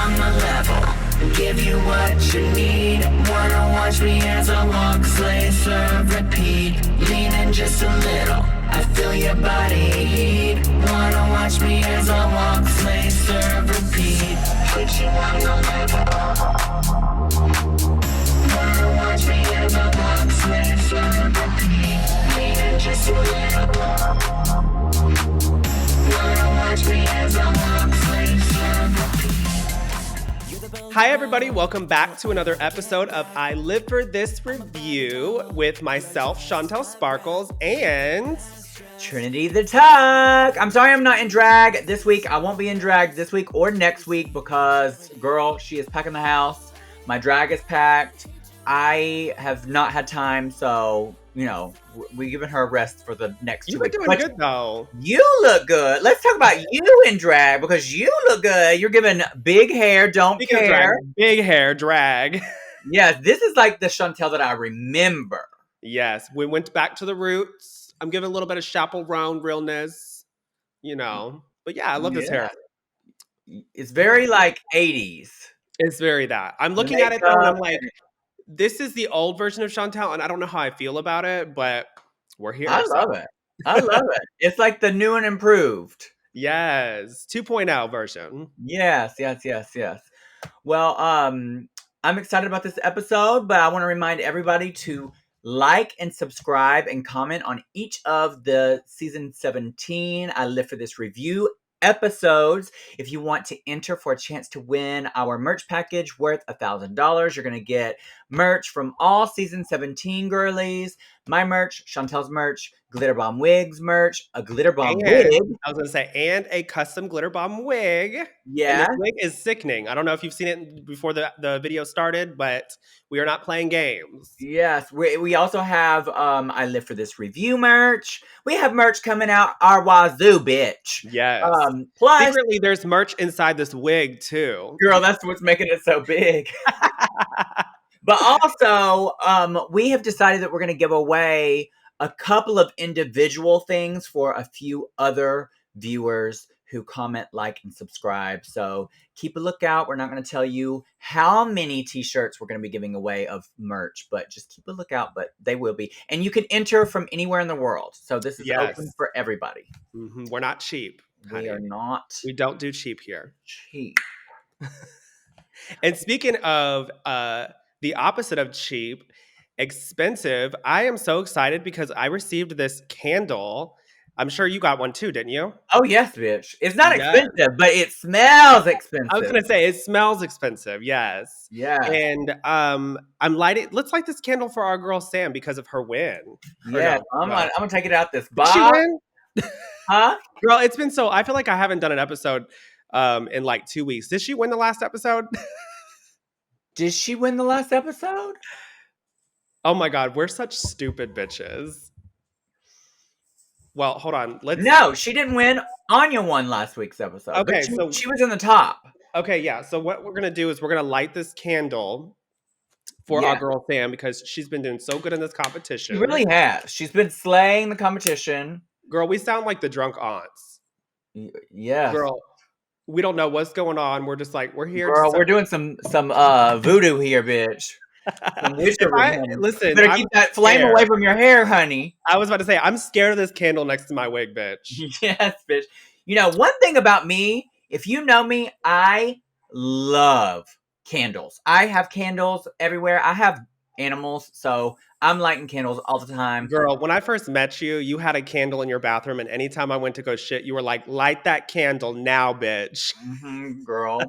on my level. Give you what you need. Wanna watch me as I walk, slay, serve, repeat. Lean in just a little. I feel your body heat. Wanna watch me as I walk, slay, serve, repeat. Put you on the level. Wanna watch me as I walk, slay, serve, repeat. Lean in just a little. Wanna watch me as I walk, slay, serve, repeat. Hi, everybody. Welcome back to another episode of I Live for This Review with myself, Chantel Sparkles, and Trinity the Tuck. I'm sorry I'm not in drag this week. I won't be in drag this week or next week because, girl, she is packing the house. My drag is packed. I have not had time, so, you know, we're giving her a rest for the next 2 you were weeks. doing good, though. You look good. Let's talk about you in drag because you look good. You're giving big hair, don't Speaking of care. drag, big hair, drag. Yes, this is like the Chantel that I remember. Yes, we went back to the roots. I'm giving a little bit of chaperone realness, you know. But yeah, I love this hair. It's very like 80s. It's very that. I'm looking at it, though, and I'm like, this is the old version of Chantel, and I don't know how I feel about it, but we're here. I love it. I love it. It's like the new and improved. Yes, 2.0 version. Yes. Well, I'm excited about this episode, but I want to remind everybody to like and subscribe and comment on each of the season 17 I Live for This Review episodes. If you want to enter for a chance to win our merch package worth $1,000, you're going to get merch from all season 17 girlies, my merch, Chantel's merch, Glitter Bomb Wigs merch, a Glitter Bomb wig. I was going to say, and a custom Glitter Bomb wig. Yeah. And this wig is sickening. I don't know if you've seen it before the video started, but we are not playing games. Yes. We also have I Live for This Review merch. We have merch coming out our wazoo, bitch. Yes. Plus, secretly, there's merch inside this wig, too. Girl, that's what's making it so big. But also, we have decided that we're going to give away a couple of individual things for a few other viewers who comment, like, and subscribe. So keep a lookout. We're not going to tell you how many t-shirts we're going to be giving away of merch, but just keep a lookout. But they will be. And you can enter from anywhere in the world. So this is open for everybody. Mm-hmm. We're not cheap. Honey. We are not. We don't do cheap here. Cheap. And speaking of the opposite of cheap, expensive, I am so excited because I received this candle. I'm sure you got one too, didn't you? Oh, yes, bitch. It's not expensive, but it smells expensive. I was going to say, it smells expensive, yes. Yeah. And I'm lighting, let's light this candle for our girl Sam because of her win. Yeah, I'm going to take it out this box. Did she win? Huh? Girl, it's been so, I feel like I haven't done an episode in like 2 weeks. Did she win the last episode? Did she win the last episode? Oh my God, we're such stupid bitches. Well, hold on. No, she didn't win. Anya won last week's episode. Okay, so she was in the top. Okay, yeah. So what we're gonna do is we're gonna light this candle for our girl Sam because she's been doing so good in this competition. She really has. She's been slaying the competition. Girl, we sound like the drunk aunts. Yeah. Girl, we don't know what's going on. We're just like, we're here. Girl, we're doing some voodoo here, bitch. Listen, better keep that flame away from your hair, honey. I was about to say, I'm scared of this candle next to my wig, bitch. Yes, bitch. You know, one thing about me, if you know me, I love candles. I have candles everywhere. I have animals, so I'm lighting candles all the time. Girl, when I first met you, you had a candle in your bathroom, and anytime I went to go shit, you were like, light that candle now, bitch. Mm-hmm, girl.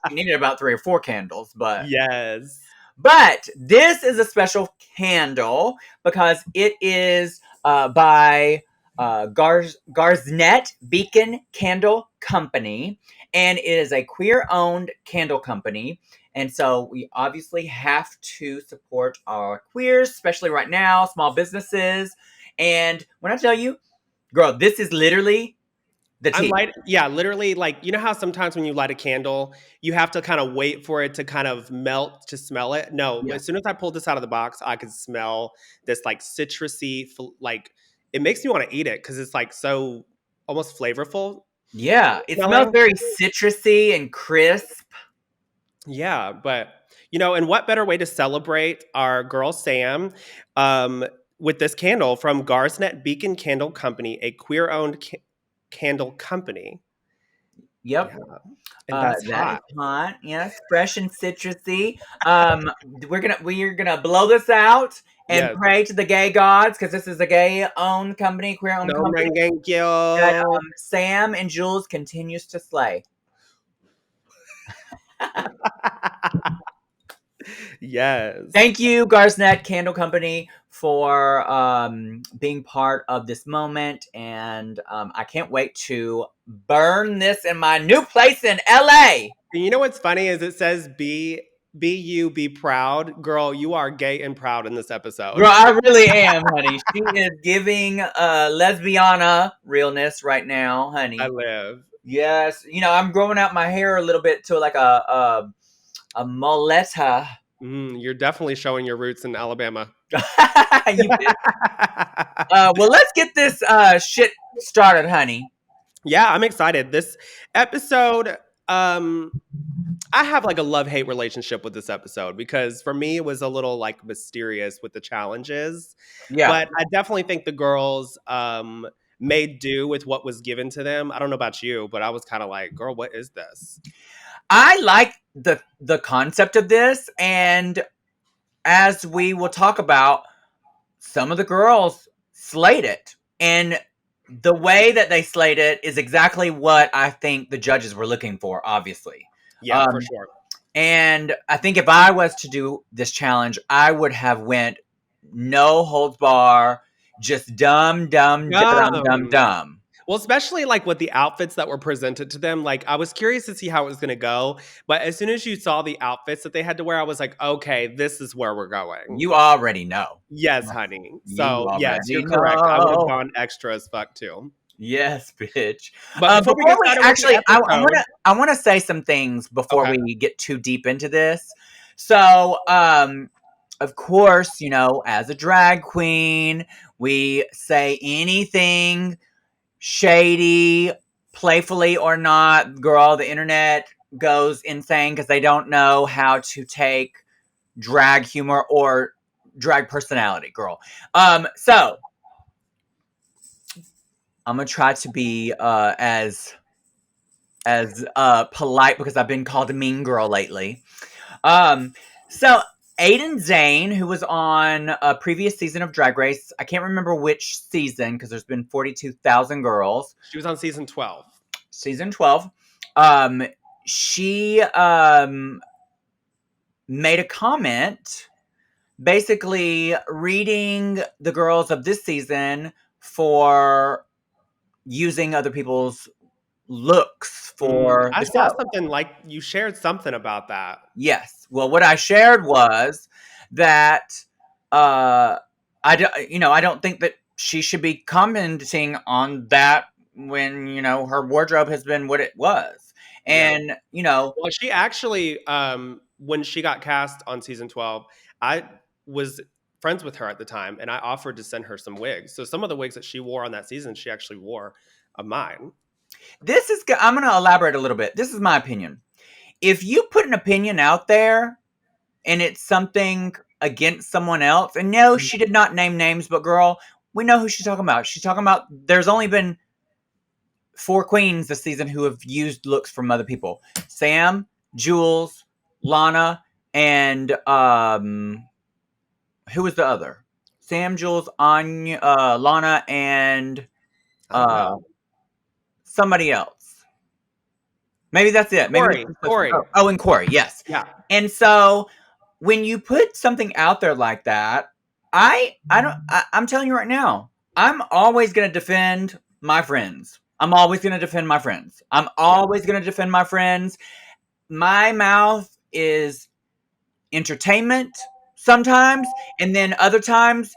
She needed about 3 or 4 candles, but... Yes. But this is a special candle because it is by Garsnet Beacon Candle Company, and it is a queer-owned candle company. And so we obviously have to support our queers, especially right now, small businesses. And when I tell you, girl, this is literally the tea. Literally, like, you know how sometimes when you light a candle, you have to kind of wait for it to kind of melt to smell it? No, as soon as I pulled this out of the box, I could smell this like citrusy, like, it makes me want to eat it because it's like so almost flavorful. Yeah, it smells very citrusy and crisp. Yeah, but and what better way to celebrate our girl Sam um, with this candle from Garsnet Beacon Candle Company, a queer-owned candle company. Yep. Yeah, and that's That is hot. hot. Yes, fresh and citrusy. We're gonna blow this out and Yes. pray to the gay gods because this is a gay-owned company, queer-owned No company. That Mengengyo. Sam and Jules continues to slay. Yes. Thank you, Garsnet Candle Company, for being part of this moment, and I can't wait to burn this in my new place in LA. And you know what's funny is it says be you, be proud. Girl, you are gay and proud in this Girl, episode. I really am, honey. She is giving lesbiana realness right now, I honey. live. Yes, I'm growing out my hair a little bit to like a muleta. You're definitely showing your roots in Alabama. You bitch. Well, let's get this shit started, honey. Yeah, I'm excited. This episode, I have like a love-hate relationship with this episode because for me it was a little like mysterious with the challenges. Yeah. But I definitely think the girls made do with what was given to them. I don't know about you, but I was kind of like, girl, what is this? I like the concept of this, and as we will talk about, some of the girls slayed it. And the way that they slayed it is exactly what I think the judges were looking for, obviously. Yeah, for sure. And I think if I was to do this challenge, I would have went no holds bar, just dumb, dumb, dumb, dumb, dumb. Well, especially like with the outfits that were presented to them. Like, I was curious to see how it was going to go. But as soon as you saw the outfits that they had to wear, I was like, okay, this is where we're going. You already know. Yes, honey. You So, yes, already you're correct. I would have know. gone extra as fuck too. Yes, bitch. But before we get started with the episode, I want to say some things before okay. we get too deep into this. So, of course, as a drag queen, we say anything shady, playfully or not. Girl, the internet goes insane because they don't know how to take drag humor or drag personality, girl. So I'm gonna try to be as polite because I've been called a mean girl lately. So Aiden Zane, who was on a previous season of Drag Race, I can't remember which season because there's been 42,000 girls. She was on season 12. Season 12. She made a comment basically reading the girls of this season for using other people's looks for I the saw show. something like you shared something about that. Yes. Well, what I shared was that I don't think that she should be commenting on that when her wardrobe has been what it was. And Well, she actually when she got cast on season 12, I was friends with her at the time and I offered to send her some wigs. So some of the wigs that she wore on that season, she actually wore of mine. I'm going to elaborate a little bit. This is my opinion. If you put an opinion out there and it's something against someone else, and no, she did not name names, but girl, we know who she's talking about. She's talking about there's only been 4 queens this season who have used looks from other people. Sam, Jules, Lana, and who was the other? Sam, Jules, Anya, Lana, and somebody else. Maybe that's it. Corey. Oh, and Corey, yes. Yeah. And so when you put something out there like that, I'm telling you right now, I'm always going to defend my friends. I'm always going to defend my friends. My mouth is entertainment sometimes, and then other times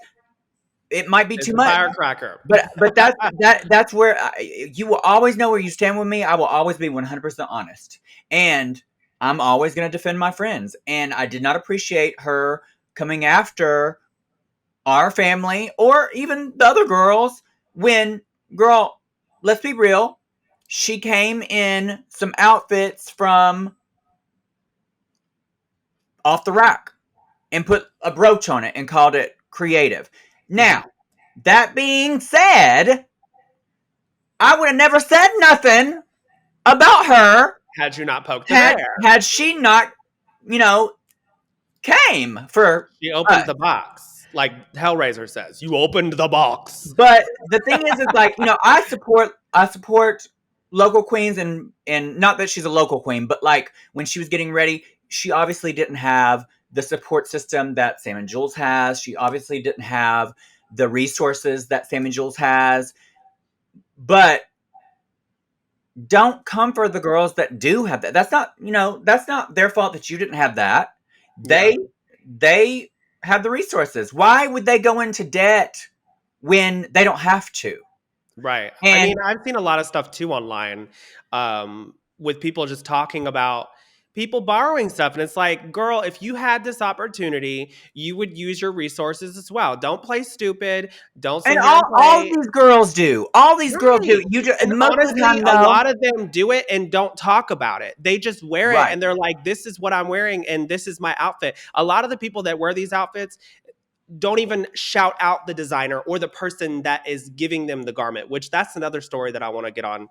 it might be too much. Firecracker. But that's where you will always know where you stand with me. I will always be 100% honest, and I'm always going to defend my friends. And I did not appreciate her coming after our family or even the other girls when, girl, let's be real, she came in some outfits from off the rack and put a brooch on it and called it creative. Now, that being said, I would have never said nothing about her Had you not poked the bear. had she not, came for She opened the box. Like Hellraiser says, you opened the box. But the thing is like, I support local queens, and not that she's a local queen, but like when she was getting ready, she obviously didn't have the support system that Sam and Jules has. She obviously didn't have the resources that Sam and Jules has. But don't come for the girls that do have that. That's not their fault that you didn't have that. They have the resources. Why would they go into debt when they don't have to? Right. And, I mean, I've seen a lot of stuff too online with people just talking about people borrowing stuff. And it's like, girl, if you had this opportunity, you would use your resources as well. Don't play stupid. Don't sit and here and all play. these girls do. All these girls do. You just, And most honestly, of the time, a lot of them do it and don't talk about it. They just wear it Right. and they're like, this is what I'm wearing and this is my outfit. A lot of the people that wear these outfits don't even shout out the designer or the person that is giving them the garment, which that's another story that I want to get on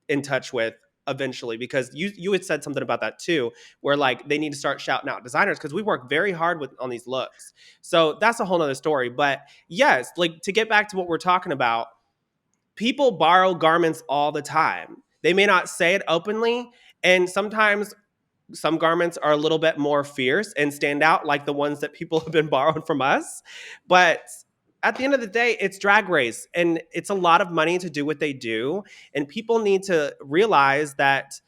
in touch with eventually, because you had said something about that too, where like they need to start shouting out designers because we work very hard on these looks. So that's a whole nother story. But yes, like to get back to what we're talking about, people borrow garments all the time. They may not say it openly, and sometimes some garments are a little bit more fierce and stand out, like the ones that people have been borrowing from us. But at the end of the day, it's Drag Race and it's a lot of money to do what they do. And people need to realize that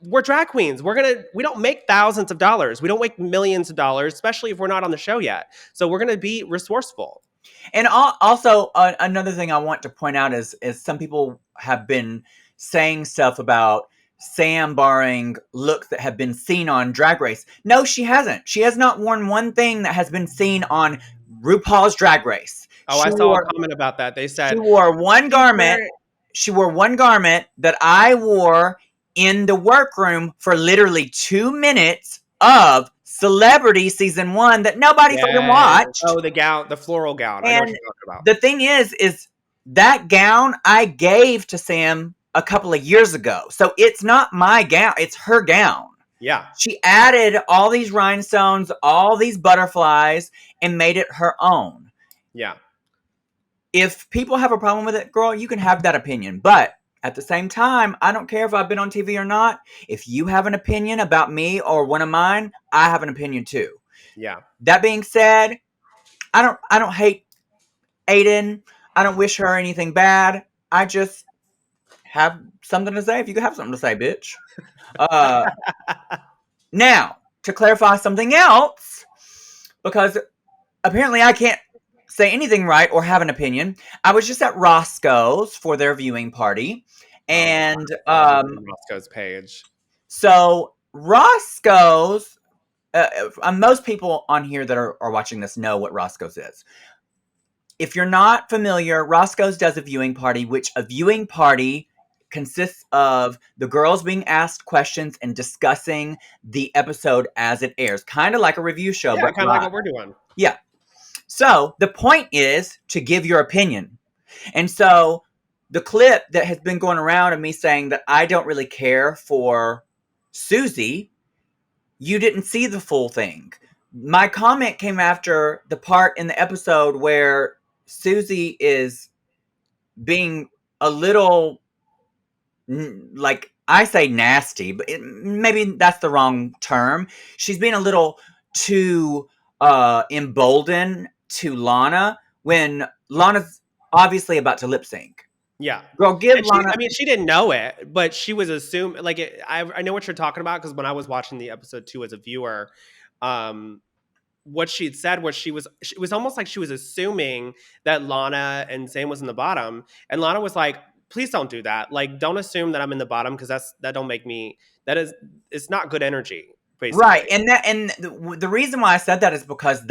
we're drag queens. We don't make thousands of dollars. We don't make millions of dollars, especially if we're not on the show yet. So we're going to be resourceful. And also, another thing I want to point out is some people have been saying stuff about Sam borrowing looks that have been seen on Drag Race. No, she hasn't. She has not worn one thing that has been seen on RuPaul's Drag Race. Oh, I saw a comment about that. They said she wore one garment. She wore one garment that I wore in the workroom for literally 2 minutes of Celebrity season 1 that nobody fucking watched. Oh, the gown, the floral gown. I know what you're talking about. The thing is that gown I gave to Sam a couple of years ago. So it's not my gown, it's her gown. Yeah. She added all these rhinestones, all these butterflies, and made it her own. Yeah. If people have a problem with it, girl, you can have that opinion. But at the same time, I don't care if I've been on TV or not. If you have an opinion about me or one of mine, I have an opinion too. Yeah. That being said, I don't hate Aiden. I don't wish her anything bad. I just have something to say if you have something to say, bitch. Now, to clarify something else, because apparently I can't say anything right or have an opinion. I was just at Roscoe's for their viewing party. And Roscoe's page. So Roscoe's, most people on here that are watching this know what Roscoe's is. If you're not familiar, Roscoe's does a viewing party, which a viewing party consists of the girls being asked questions and discussing the episode as it airs. Kind of like a review show. Yeah, but kind of like what we're doing. Yeah. So the point is to give your opinion. And so the clip that has been going around of me saying that I don't really care for Susie, you didn't see the full thing. My comment came after the part in the episode where Susie is being a little, like, I say nasty, but maybe that's the wrong term. She's being a little too emboldened to Lana when Lana's obviously about to lip sync. Yeah. Girl, give Lana... she didn't know it, but she was assuming, like, I know what you're talking about, because when I was watching the episode too as a viewer, what she'd said was it was almost like she was assuming that Lana and Sam was in the bottom, and Lana was like, please don't do that. Like, don't assume that I'm in the bottom, because that don't make me, it's not good energy, basically. Right. And the reason why I said that is because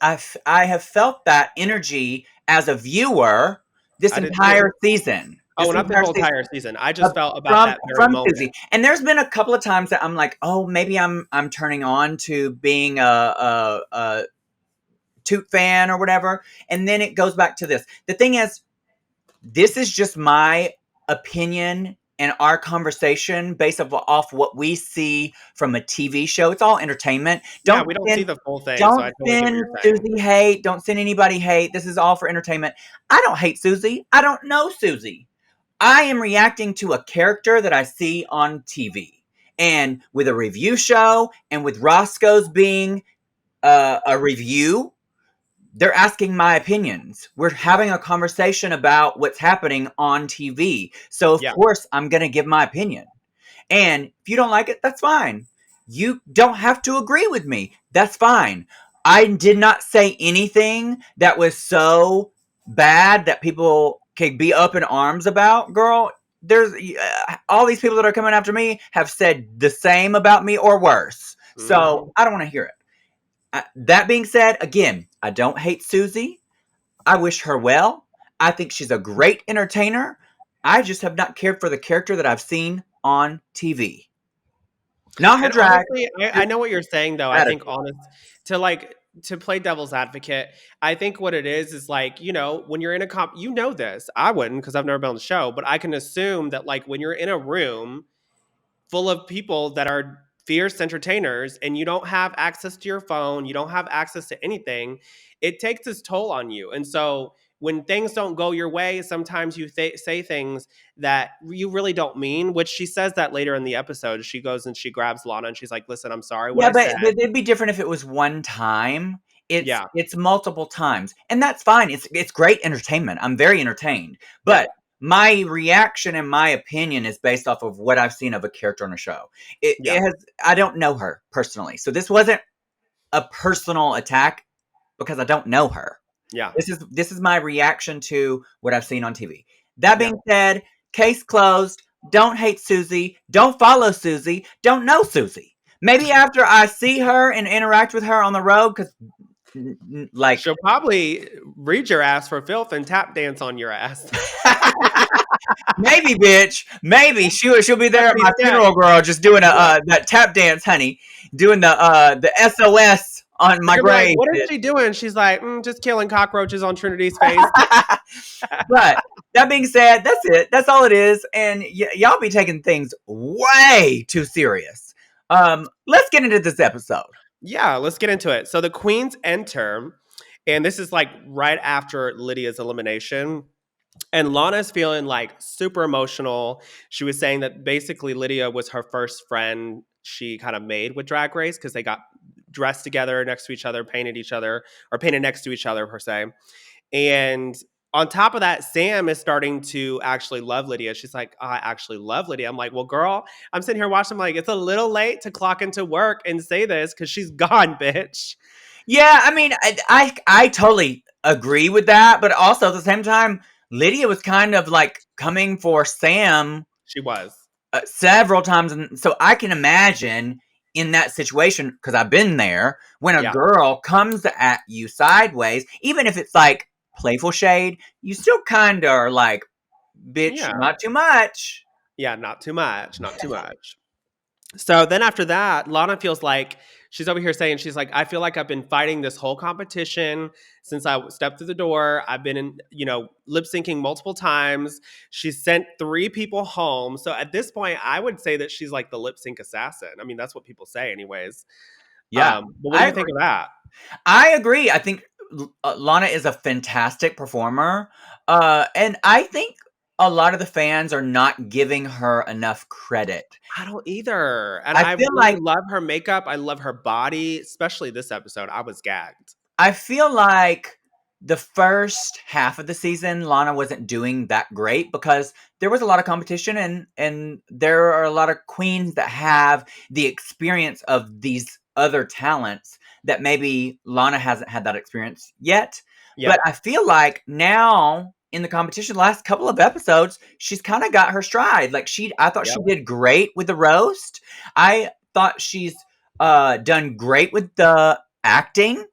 I have felt that energy as a viewer this entire season. Oh, This not the entire whole season. entire season. I just felt about from that very from moment. Susie. And there's been a couple of times that I'm like, oh, maybe I'm turning on to being a Toot fan or whatever, and then it goes back to this. The thing is, this is just my opinion and our conversation based off what we see from a TV show. It's all entertainment. Yeah, we don't see the full thing, so I Don't totally get what send you're saying. Susie hate. Don't send anybody hate. This is all for entertainment. I don't hate Susie. I don't know Susie. I am reacting to a character that I see on TV. And with a review show and with Roscoe's being a review, they're asking my opinions. We're having a conversation about what's happening on TV. So, of Yeah. course, I'm going to give my opinion. And if you don't like it, that's fine. You don't have to agree with me. That's fine. I did not say anything that was so bad that people could be up in arms about. Girl, there's all these people that are coming after me have said the same about me or worse. So Mhm. I don't want to hear it. That being said, again, I don't hate Susie. I wish her well. I think she's a great entertainer. I just have not cared for the character that I've seen on TV. Not her And drag, honestly, I just know what you're saying though. I think attitude. honest to like to play devil's advocate, I think what it is like, when you're in a comp, this. I wouldn't because I've never been on the show, but I can assume that like when you're in a room full of people that are fierce entertainers and you don't have access to your phone, you don't have access to anything, it takes its toll on you. And so when things don't go your way, sometimes you say things that you really don't mean, which she says that later in the episode. She goes and she grabs Lana and she's like, listen, I'm sorry what Yeah, I but said. it'd be different if it was one time. It's Yeah. it's multiple times, and that's fine. It's great entertainment. I'm very entertained, Yeah. but my reaction and my opinion is based off of what I've seen of a character on a show. Yeah. It has. I don't know her personally, so this wasn't a personal attack because I don't know her. Yeah. This is my reaction to what I've seen on TV. That Yeah. being said, case closed. Don't hate Susie. Don't follow Susie. Don't know Susie. Maybe after I see her and interact with her on the road, because like She'll probably read your ass for filth and tap dance on your ass. maybe, bitch, maybe she'll be there That's at what he my said. funeral, girl, just doing Yeah. that tap dance, honey, doing the SOS on my They're gonna be like, grave. what is she doing? She's like, just killing cockroaches on Trinity's face. But that being said, that's it. That's all it is. And y'all be taking things way too serious. Let's get into this episode. Yeah, let's get into it. So the queens enter, and this is like right after Lydia's elimination. And Lana's feeling like super emotional. She was saying that basically Lydia was her first friend she kind of made with Drag Race because they got dressed together next to each other, painted each other, or painted next to each other, per se. And on top of that, Sam is starting to actually love Lydia. She's like, oh, I actually love Lydia. I'm like, well, girl, I'm sitting here watching. I'm like, it's a little late to clock into work and say this because she's gone, bitch. Yeah, I mean, I totally agree with that, but also at the same time, Lydia was kind of like coming for Sam She was. several times, and so I can imagine in that situation because I've been there when a Yeah. girl comes at you sideways, even if it's like playful shade, you still kind of are like, bitch, Yeah. not too much. Yeah, not too much. Not too much. So then after that, Lana feels like she's over here saying, she's like, I feel like I've been fighting this whole competition since I stepped through the door. I've been in, lip syncing multiple times. She sent 3 people home. So at this point, I would say that she's like the lip sync assassin. I mean, that's what people say, anyways. Yeah, But what do I you think of that? I agree. I think Lana is a fantastic performer. And I think a lot of the fans are not giving her enough credit. I don't either. And I I feel really like love her makeup. I love her body, especially this episode. I was gagged. I feel like the first half of the season, Lana wasn't doing that great because there was a lot of competition and there are a lot of queens that have the experience of these other talents that maybe Lana hasn't had that experience yet. Yeah. But I feel like now in the competition, the last couple of episodes, she's kind of got her stride. Like I thought she did great with the roast. I thought she's done great with the acting.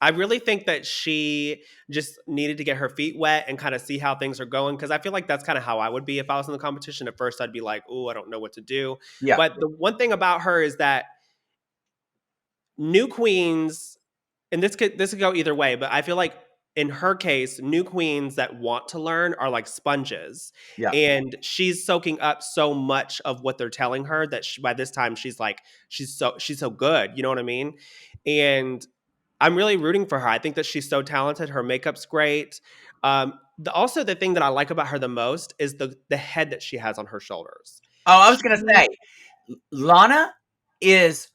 I really think that she just needed to get her feet wet and kind of see how things are going. Cause I feel like that's kind of how I would be if I was in the competition. At first, I'd be like, oh, I don't know what to do. Yeah. But the one thing about her is that new queens, and this could go either way, but I feel like in her case, new queens that want to learn are like sponges, Yeah. and she's soaking up so much of what they're telling her that by this time she's like she's so good. You know what I mean? And I'm really rooting for her. I think that she's so talented. Her makeup's great. Also, the thing that I like about her the most is the head that she has on her shoulders. Oh, I was gonna She say, Lana is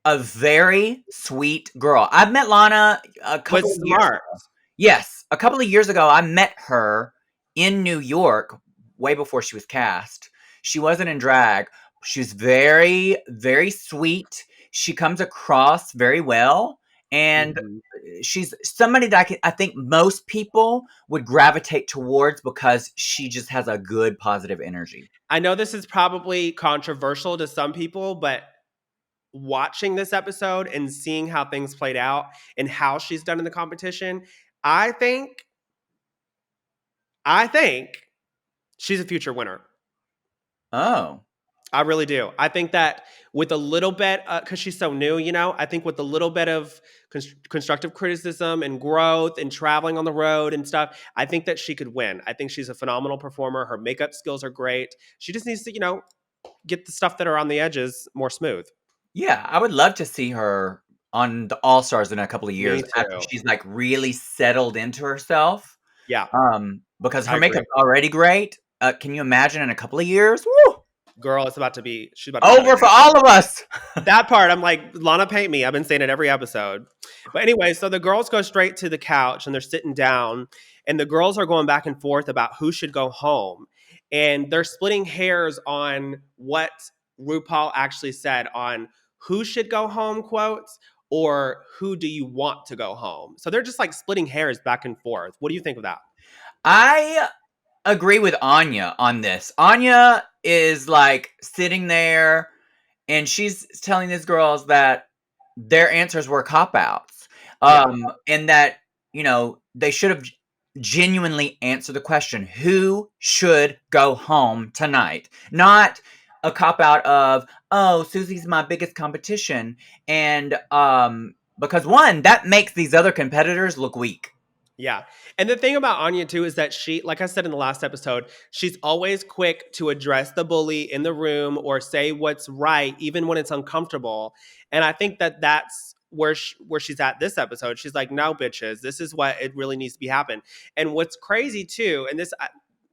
a very sweet girl. I've met Lana a couple was of years smart. ago. Yes, a couple of years ago, I met her in New York, way before she was cast. She wasn't in drag. She's very, very sweet. She comes across very well, and Mhm. she's somebody that I think most people would gravitate towards because she just has a good, positive energy. I know this is probably controversial to some people, but watching this episode and seeing how things played out and how she's done in the competition, I think I think she's a future winner. Oh. I really do. I think that with a little bit, because she's so new, I think with a little bit of constructive criticism and growth and traveling on the road and stuff, I think that she could win. I think she's a phenomenal performer. Her makeup skills are great. She just needs to, get the stuff that are on the edges more smooth. Yeah, I would love to see her on the All Stars in a couple of years Me after too. she's like really settled into herself. Yeah, Because I her agree. makeup's already great. Can you imagine in a couple of years? Woo! Girl, she's about to be done. Over for all of us. That part, I'm like, Lana, paint me. I've been saying it every episode. But anyway, so the girls go straight to the couch and they're sitting down, and the girls are going back and forth about who should go home. And they're splitting hairs on what RuPaul actually said on who should go home, quotes, or who do you want to go home. So they're just like splitting hairs back and forth. What do you think of that? I agree with Anya on this. Anya is like sitting there and she's telling these girls that their answers were cop outs. Yeah. And that, they should have genuinely answered the question, who should go home tonight? Not a cop out of, oh, Susie's my biggest competition. And because one, that makes these other competitors look weak. Yeah. And the thing about Anya too is that she, like I said in the last episode, she's always quick to address the bully in the room or say what's right, even when it's uncomfortable. And I think that that's where she's at this episode. She's like, no, bitches, this is what it really needs to be happening. And what's crazy too, and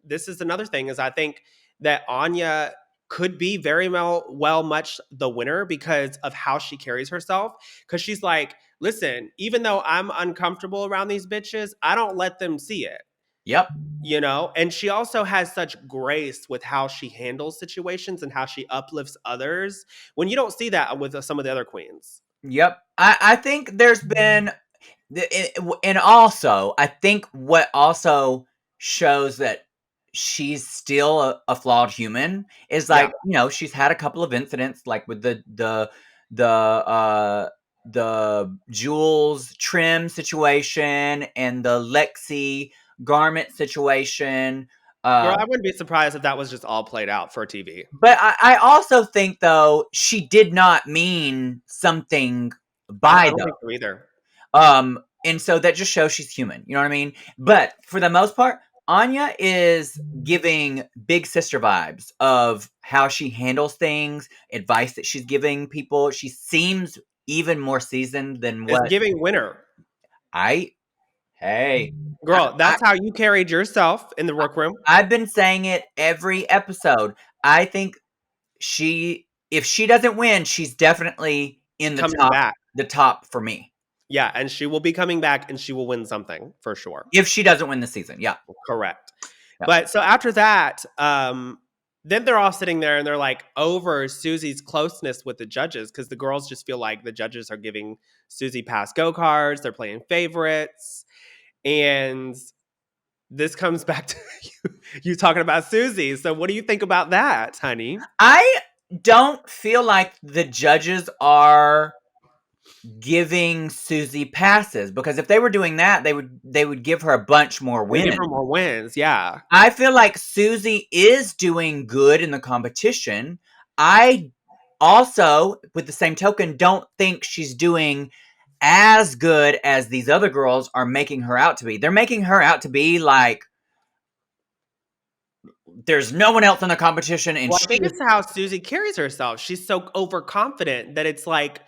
this is another thing, is I think that Anya could be very well much the winner because of how she carries herself. Because she's like, listen, even though I'm uncomfortable around these bitches, I don't let them see it. Yep. And she also has such grace with how she handles situations and how she uplifts others when you don't see that with some of the other queens. Yep. I think there's been, and also, I think what also shows that she's still a flawed human is Yeah. like, she's had a couple of incidents like with the Jules trim situation and the Lexi garment situation. Girl, I wouldn't be surprised if that was just all played out for TV. But I also think, though, she did not mean something I by don't those. think so either. And so that just shows she's human. You know what I mean? But for the most part, Anya is giving big sister vibes of how she handles things, advice that she's giving people. She seems even more seasoned than It's what giving winner. hey, Girl, I, that's how you carried yourself in the workroom. I've been saying it every episode. I think if she doesn't win, she's definitely in Coming back. the top for me. Yeah, and she will be coming back and she will win something for sure. If she doesn't win the season, yeah. Correct. Yeah. But so after that, then they're all sitting there and they're like over Susie's closeness with the judges because the girls just feel like the judges are giving Susie pass go cards. They're playing favorites. And this comes back to you talking about Susie. So what do you think about that, honey? I don't feel like the judges are giving Susie passes, because if they were doing that, they would give her a bunch more They give wins. her more wins. Yeah. I feel like Susie is doing good in the competition. I also, with the same token, don't think she's doing as good as these other girls are making her out to be. They're making her out to be like there's no one else in the competition, and Well, I think she's. it's how Susie carries herself. She's so overconfident that it's like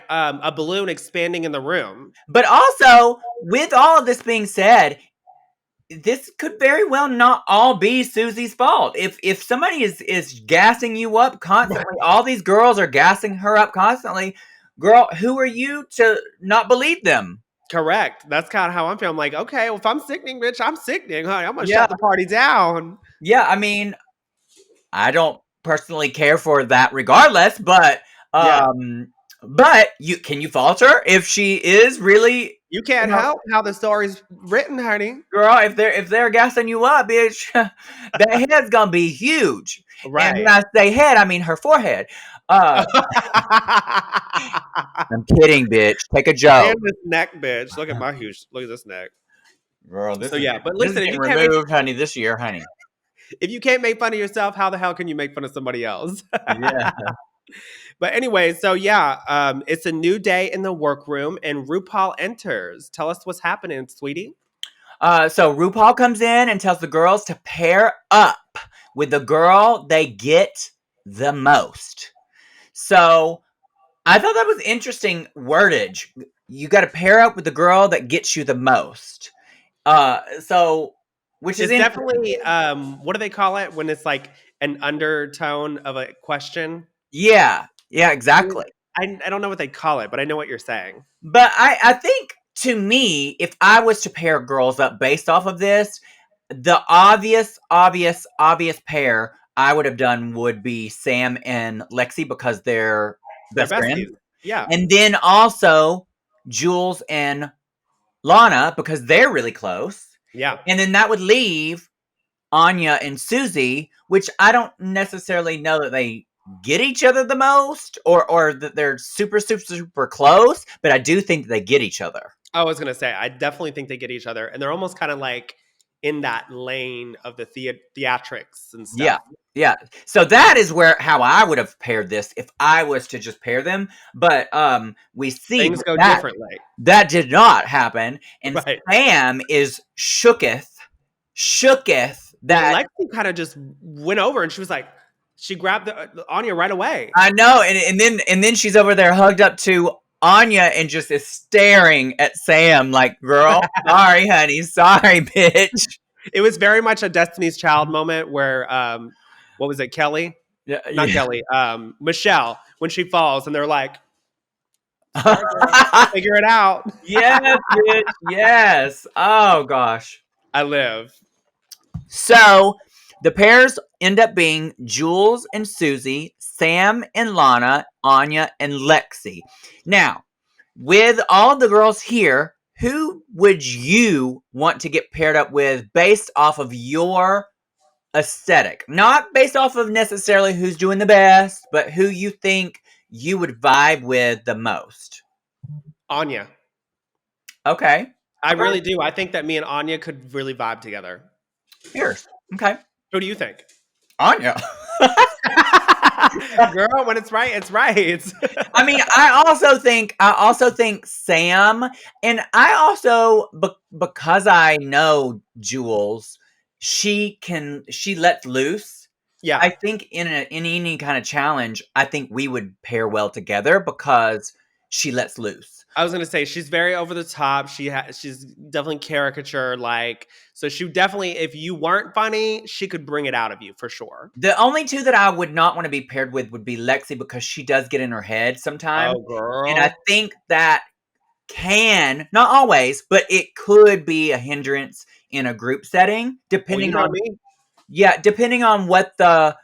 a balloon expanding in the room. But also, with all of this being said, this could very well not all be Susie's fault. If somebody is gassing you up constantly, all these girls are gassing her up constantly. Girl, who are you to not believe them? Correct. That's kind of how I'm feeling. I'm like, okay, well, if I'm sickening, bitch, I'm sickening, honey. I'm gonna Yeah, shut the party down. yeah. I mean, I don't personally care for that, regardless. Yeah. But you fault her if she is really, You can't help how the story's written, honey. girl, if they're gassing you up, bitch, that head's gonna be huge. And when Right. I say head, I mean her forehead. Uh, I'm kidding, bitch. Take a joke. And this neck, bitch. Look at my huge. Look at this neck. Girl, So yeah, but this is listen, getting removed, honey, this year, honey. if you can't make fun of yourself, how the hell can you make fun of somebody else? Yeah. But anyway, so yeah, it's a new day in the workroom, and RuPaul enters. Tell us what's happening, sweetie. So RuPaul comes in and tells the girls to pair up with the girl they get the most. So I thought that was interesting wordage. You got to pair up with the girl that gets you the most. So which is It's interesting. definitely what do they call it when it's like an undertone of a question? Yeah, exactly. I don't know what they call it, but I know what you're saying. But I think, to me, if I was to pair girls up based off of this, the obvious pair I would have done would be Sam and Lexi, because they're They're best besties. friends. Yeah. And then also Jules and Lana, because they're really close. Yeah. And then that would leave Anya and Susie, which I don't necessarily know that they get each other the most, or that they're super close, but I do think they get each other. I was gonna say, I definitely think they get each other, and they're almost kind of like in that lane of the theatrics and Yeah. stuff. Yeah. So that is how I would have paired this if I was to just pair them. But we see Things go that differently. that did not happen. And Right. Sam is shooketh that. Lexi kind of just went over and she was like, she grabbed the Anya right away. I know, and then she's over there hugged up to Anya and just is staring at Sam like, girl, sorry, honey, sorry, bitch. It was very much a Destiny's Child moment where, what was it, Kelly? Yeah, Not yeah. Kelly, Michelle, when she falls and they're like, sorry, girl, figure it out. Yes, bitch, yes. Oh gosh. I live. So the pairs end up being Jules and Susie, Sam and Lana, Anya and Lexi. Now, with all the girls here, who would you want to get paired up with based off of your aesthetic? Not based off of necessarily who's doing the best, but who you think you would vibe with the most. Anya. Okay. I really do. I think that me and Anya could really vibe together. Fierce. Okay. Who do you think? Anya. Girl, when it's right, it's right. I mean, I also think Sam, and I also, because I know Jules, she lets loose. Yeah. I think in any kind of challenge, I think we would pair well together because she lets loose. I was gonna say she's very over the top. She's definitely caricature like. So she definitely, if you weren't funny, she could bring it out of you for sure. The only two that I would not want to be paired with would be Lexi, because she does get in her head sometimes. Oh, girl. And I think that can, not always, but it could be a hindrance in a group setting, depending on me. Yeah, depending on what the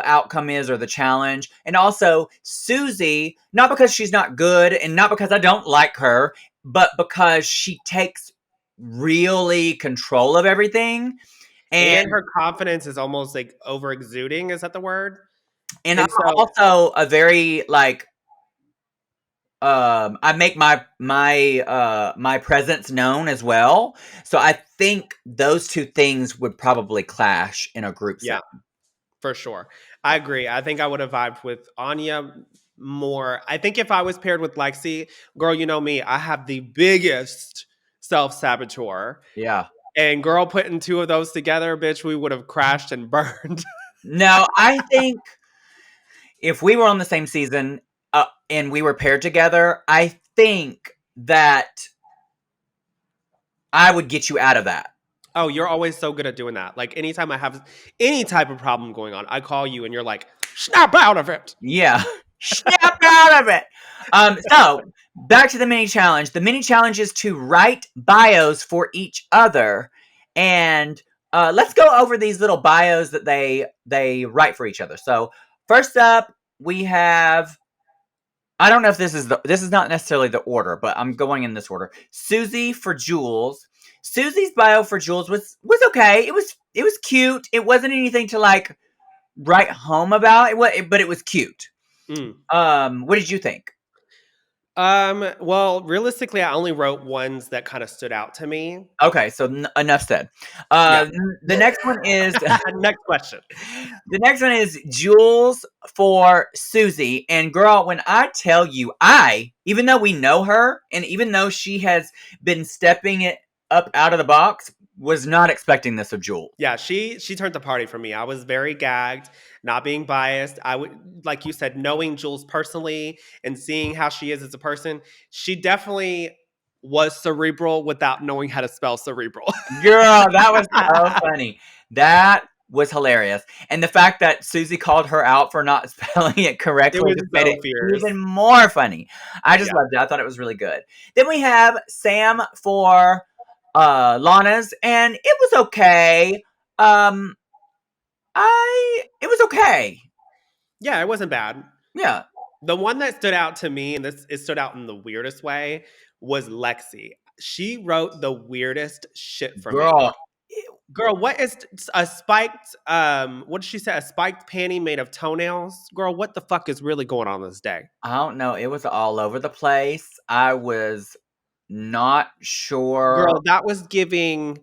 outcome is or the challenge. And also Susie, not because she's not good and not because I don't like her, but because she takes really control of everything. And her confidence is almost like over exuding. Is that the word? And I'm also a very like I make my presence known as well. So I think those two things would probably clash in a group Yeah, setting. for sure. I agree. I think I would have vibed with Anya more. I think if I was paired with Lexi, girl, you know me, I have the biggest self saboteur. Yeah. And girl, putting two of those together, bitch, we would have crashed and burned. No, I think if we were on the same season and we were paired together, I think that I would get you out of that. Oh, you're always so good at doing that. Like anytime I have any type of problem going on, I call you and you're like, snap out of it. Yeah. Snap out of it. So back to the mini challenge. The mini challenge is to write bios for each other. And let's go over these little bios that they write for each other. So first up, we have, I don't know if this is not necessarily the order, but I'm going in this order. Susie for Jules. Susie's bio for Jules was okay. It was cute. It wasn't anything to like write home about. But it was cute. What did you think? Well, realistically, I only wrote ones that kind of stood out to me. Okay, so enough said. Yeah. The next one is Next question. the next one is Jules for Susie. And girl, when I tell you, even though we know her, and even though she has been stepping it up out of the box, was not expecting this of Jules. Yeah, she turned the party for me. I was very gagged, not being biased. I would, like you said, knowing Jules personally and seeing how she is as a person, she definitely was cerebral without knowing how to spell cerebral. Girl, that was so funny. That was hilarious. And the fact that Susie called her out for not spelling it correctly It was just made so it fierce. even more funny. I just Yeah. loved it. I thought it was really good. Then we have Sam for Lana's, and it was okay. It was okay. Yeah, it wasn't bad. Yeah. The one that stood out to me, and it stood out in the weirdest way, was Lexi. She wrote the weirdest shit for me. Girl, what is a spiked what did she say? A spiked panty made of toenails? Girl, what the fuck is really going on this day? I don't know. It was all over the place. I was not sure. Girl, that was giving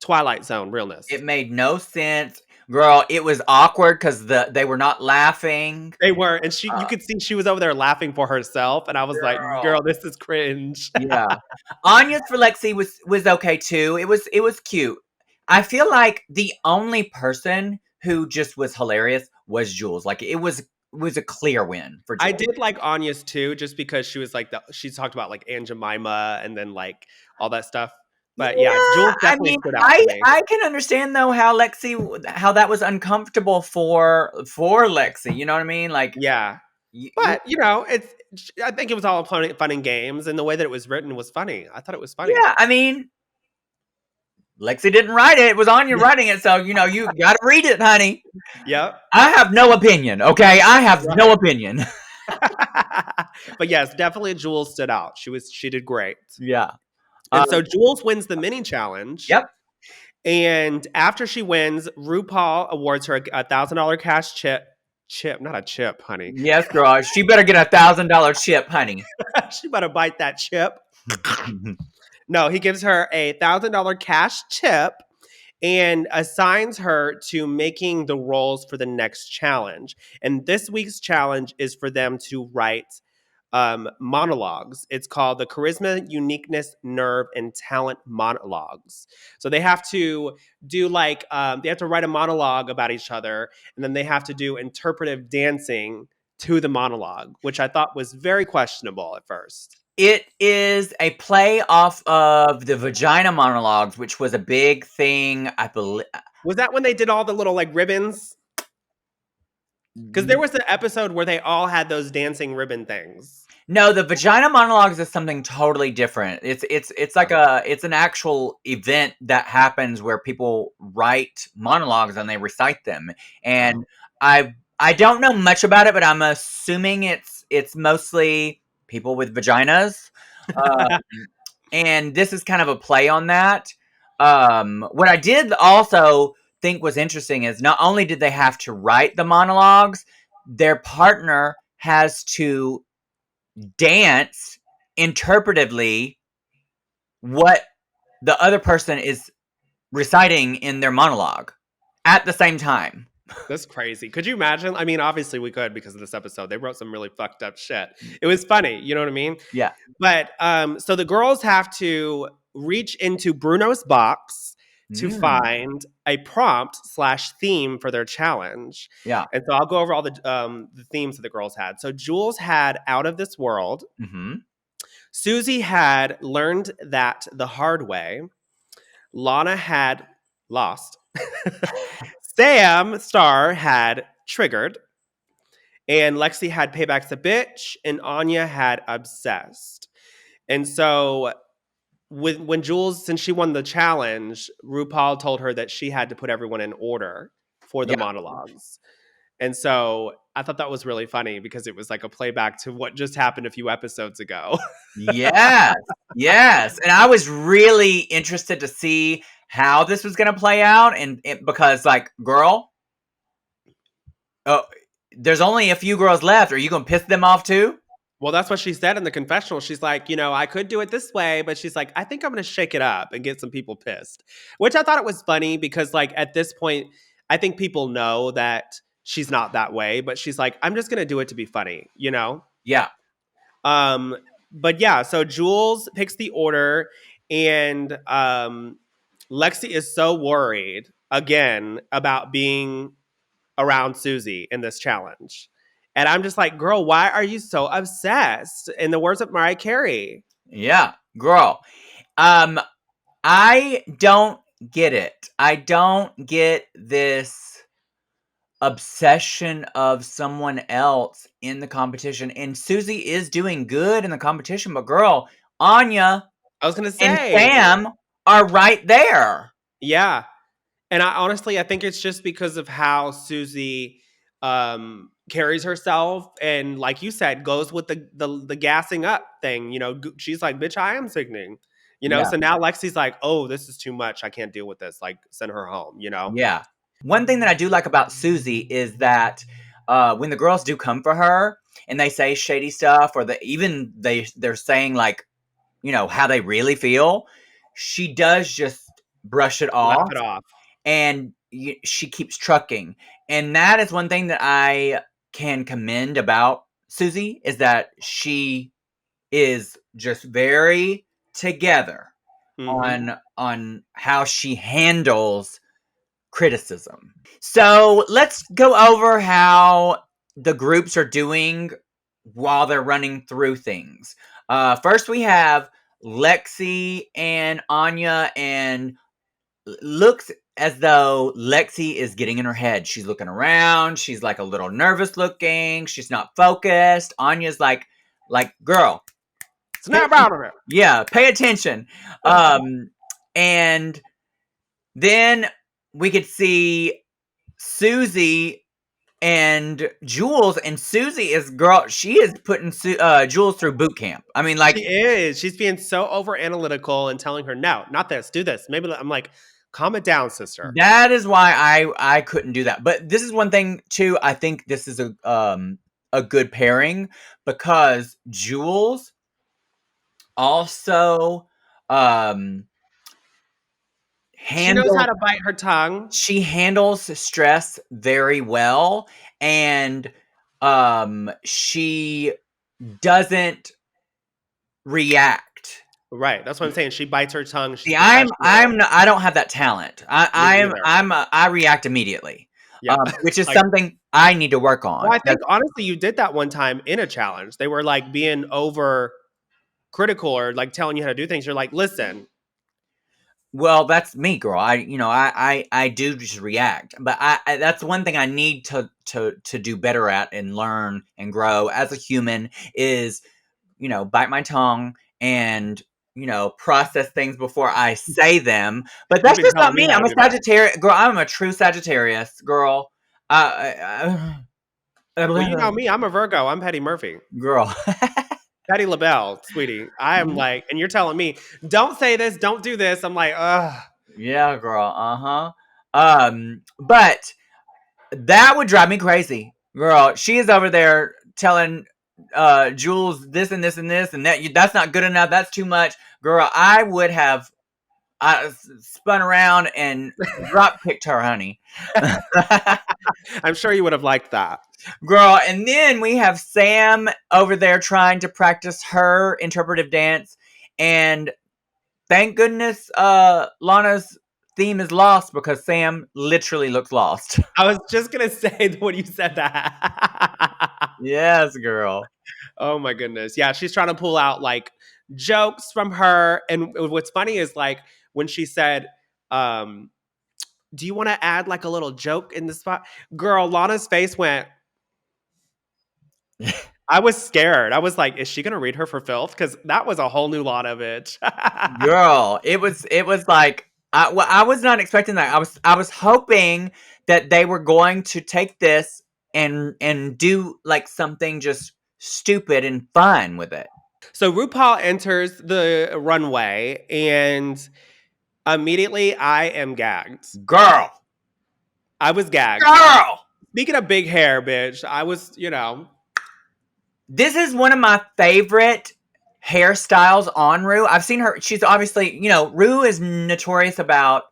Twilight Zone realness. It made no sense. Girl, it was awkward because they were not laughing. They were, and you could see she was over there laughing for herself, and I was like, girl, this is cringe. Yeah. Anya's for Lexi was okay too. It was cute. I feel like the only person who just was hilarious was Jules. Like it was a clear win for Jules. I did like Anya's too, just because she was like she talked about like Aunt Jemima and then like all that stuff. But yeah, Jules definitely stood out to me. I can understand though how that was uncomfortable for Lexi. You know what I mean? Like yeah. But you know, I think it was all fun and games, and the way that it was written was funny. I thought it was funny. Yeah, I mean, Lexi didn't write it. It was Anya writing it, so you got to read it, honey. Yep. I have no opinion. Okay, I have no opinion. But yes, definitely Jules stood out. She did great. Yeah. And so Jules wins the mini challenge. Yep. And after she wins, RuPaul awards her a $1,000 cash chip, not a chip, honey. Yes, girl. She better get a $1,000 chip, honey. She better bite that chip. No, he gives her a $1,000 cash tip and assigns her to making the roles for the next challenge. And this week's challenge is for them to write monologues. It's called the Charisma, Uniqueness, Nerve, and Talent Monologues. So they have to do like, they have to write a monologue about each other, and then they have to do interpretive dancing to the monologue, which I thought was very questionable at first. It is a play off of the vagina monologues, which was a big thing, I believe. Was that when they did all the little like ribbons? Because there was an episode where they all had those dancing ribbon things. No, the vagina monologues is something totally different. It's like it's an actual event that happens where people write monologues and they recite them. And I don't know much about it, but I'm assuming it's mostly people with vaginas. And this is kind of a play on that. What I did also think was interesting is not only did they have to write the monologues, their partner has to dance interpretively what the other person is reciting in their monologue at the same time. That's crazy. Could you imagine? I mean, obviously we could because of this episode. They wrote some really fucked up shit. It was funny, you know what I mean? Yeah. But so the girls have to reach into Bruno's box to find a prompt / theme for their challenge. Yeah. And so I'll go over all the themes that the girls had. So Jules had Out of This World. Mm-hmm. Susie had Learned That the Hard Way. Lana had Lost. Sam Star had Triggered. And Lexi had Payback's a Bitch. And Anya had Obsessed. And so when Jules, since she won the challenge, RuPaul told her that she had to put everyone in order for the Yeah. monologues. And so I thought that was really funny because it was like a playback to what just happened a few episodes ago. Yes. Yes. And I was really interested to see how this was going to play out. And because, like, girl, there's only a few girls left. Are you going to piss them off too? Well, that's what she said in the confessional. She's like, I could do it this way, but she's like, I think I'm going to shake it up and get some people pissed. Which I thought it was funny because, like, at this point, I think people know that she's not that way, but she's like, I'm just going to do it to be funny, Yeah. But yeah, so Jules picks the order, and Lexi is so worried again about being around Susie in this challenge. And I'm just like, girl, why are you so obsessed? In the words of Mariah Carey. Yeah, girl. I don't get it. I don't get this obsession of someone else in the competition. And Susie is doing good in the competition, but girl, Anya I was going to and say. Sam are right there. Yeah. And I think it's just because of how Susie carries herself, and like you said, goes with the gassing up thing. She's like, "Bitch, I am sickening." Yeah. So now Lexi's like, "Oh, this is too much. I can't deal with this. Like, send her home." Yeah. One thing that I do like about Susie is that when the girls do come for her and they say shady stuff, or they're saying, like, how they really feel, she does just brush it Laugh off. it off. And she keeps trucking. And that is one thing that I can commend about Susie, is that she is just very together on how she handles criticism. So let's go over how the groups are doing while they're running through things. First, we have Lexi and Anya, and looks as though Lexi is getting in her head. She's looking around. She's like a little nervous looking. She's not focused. Anya's like, girl, Snap out of it. Yeah, pay attention. And then we could see Susie and Jules, and Susie she is putting Jules through boot camp. I mean, like, She is. She's being so over analytical and telling her, no, not this, do this. Maybe I'm like, calm it down, sister. that is why I couldn't do that. But this is one thing too. I think this is a good pairing, because Jules also She knows how to bite her tongue. She handles stress very well, and she doesn't react. Right. That's what I'm saying. She bites her tongue. She's See, I don't have that talent. I react immediately. Yeah. Which is something I need to work on. Well, I think honestly you did that one time in a challenge. They were like being over critical or like telling you how to do things. You're like, listen. Well, that's me, girl. I do just react, but I that's one thing I need to do better at and learn and grow as a human is, bite my tongue and, process things before I say them. But that's just not me. I'm a Sagittarius, girl. I'm a true Sagittarius, girl. Well, you know me. I'm a Virgo. I'm Patty Murphy, girl. Patty LaBelle, sweetie. I am like, and you're telling me, don't say this, don't do this. I'm like, ugh. Yeah, girl. But that would drive me crazy, girl. She is over there telling Jules this and this and this and that. That's not good enough. That's too much, girl. I would have spun around and drop kicked her, honey. I'm sure you would have liked that. Girl, and then we have Sam over there trying to practice her interpretive dance, and thank goodness Lana's theme is lost because Sam literally looks lost. I was just gonna say when you said that. Yes, girl. Oh my goodness. Yeah, she's trying to pull out like jokes from her. And what's funny is like when she said, do you want to add like a little joke in the spot? Girl, Lana's face went, I was scared. I was like, is she gonna read her for filth? Because that was a whole new Lana, bitch. Girl, it was like I was not expecting that. I was hoping that they were going to take this and do like something just stupid and fun with it. So RuPaul enters the runway and immediately I am gagged. Girl. I was gagged. Girl. Speaking of big hair, bitch, I was, you know. This is one of my favorite hairstyles on Rue. I've seen her. She's obviously, you know, Rue is notorious about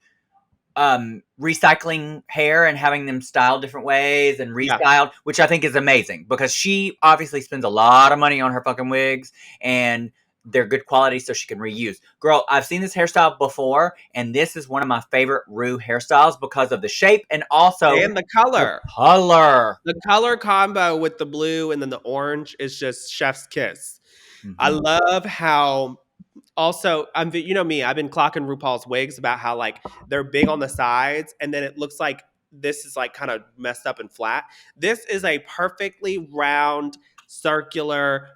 recycling hair and having them styled different ways and restyled, which I think is amazing because she obviously spends a lot of money on her fucking wigs and they're good quality so she can reuse. Girl, I've seen this hairstyle before and this is one of my favorite Rue hairstyles because of the shape and also the color. The color combo with the blue and then the orange is just chef's kiss. Mm-hmm. I love how also, you know me, I've been clocking RuPaul's wigs about how like they're big on the sides and then it looks like this is like kind of messed up and flat. This is a perfectly round, circular,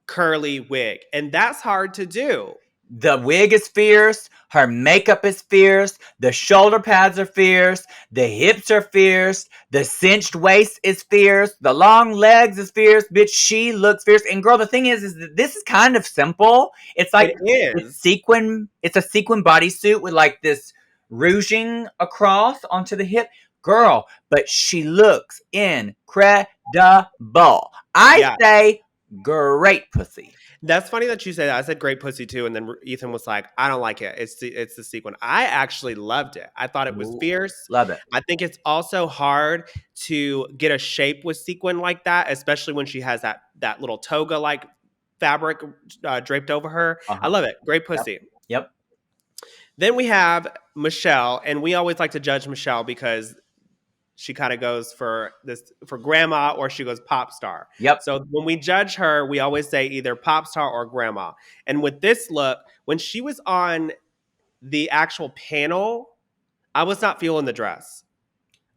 curly wig. And that's hard to do. The wig is fierce. Her makeup is fierce. The shoulder pads are fierce. The hips are fierce. The cinched waist is fierce. The long legs is fierce. Bitch, she looks fierce. And girl, the thing is that this is kind of simple. It's like it's sequin. It's a sequin bodysuit with like this rouging across onto the hip. Girl, but she looks incredible. I say great pussy. That's funny that you say that. I said great pussy too, and then Ethan was like, "I don't like it. It's the sequin." I actually loved it. I thought it was fierce. Love it. I think it's also hard to get a shape with sequin like that, especially when she has that little toga like fabric draped over her. I love it. Great pussy. Yep. Then we have Michelle, and we always like to judge Michelle because she kind of goes for grandma or she goes pop star. Yep. So when we judge her, we always say either pop star or grandma. And with this look, when she was on the actual panel, I was not feeling the dress.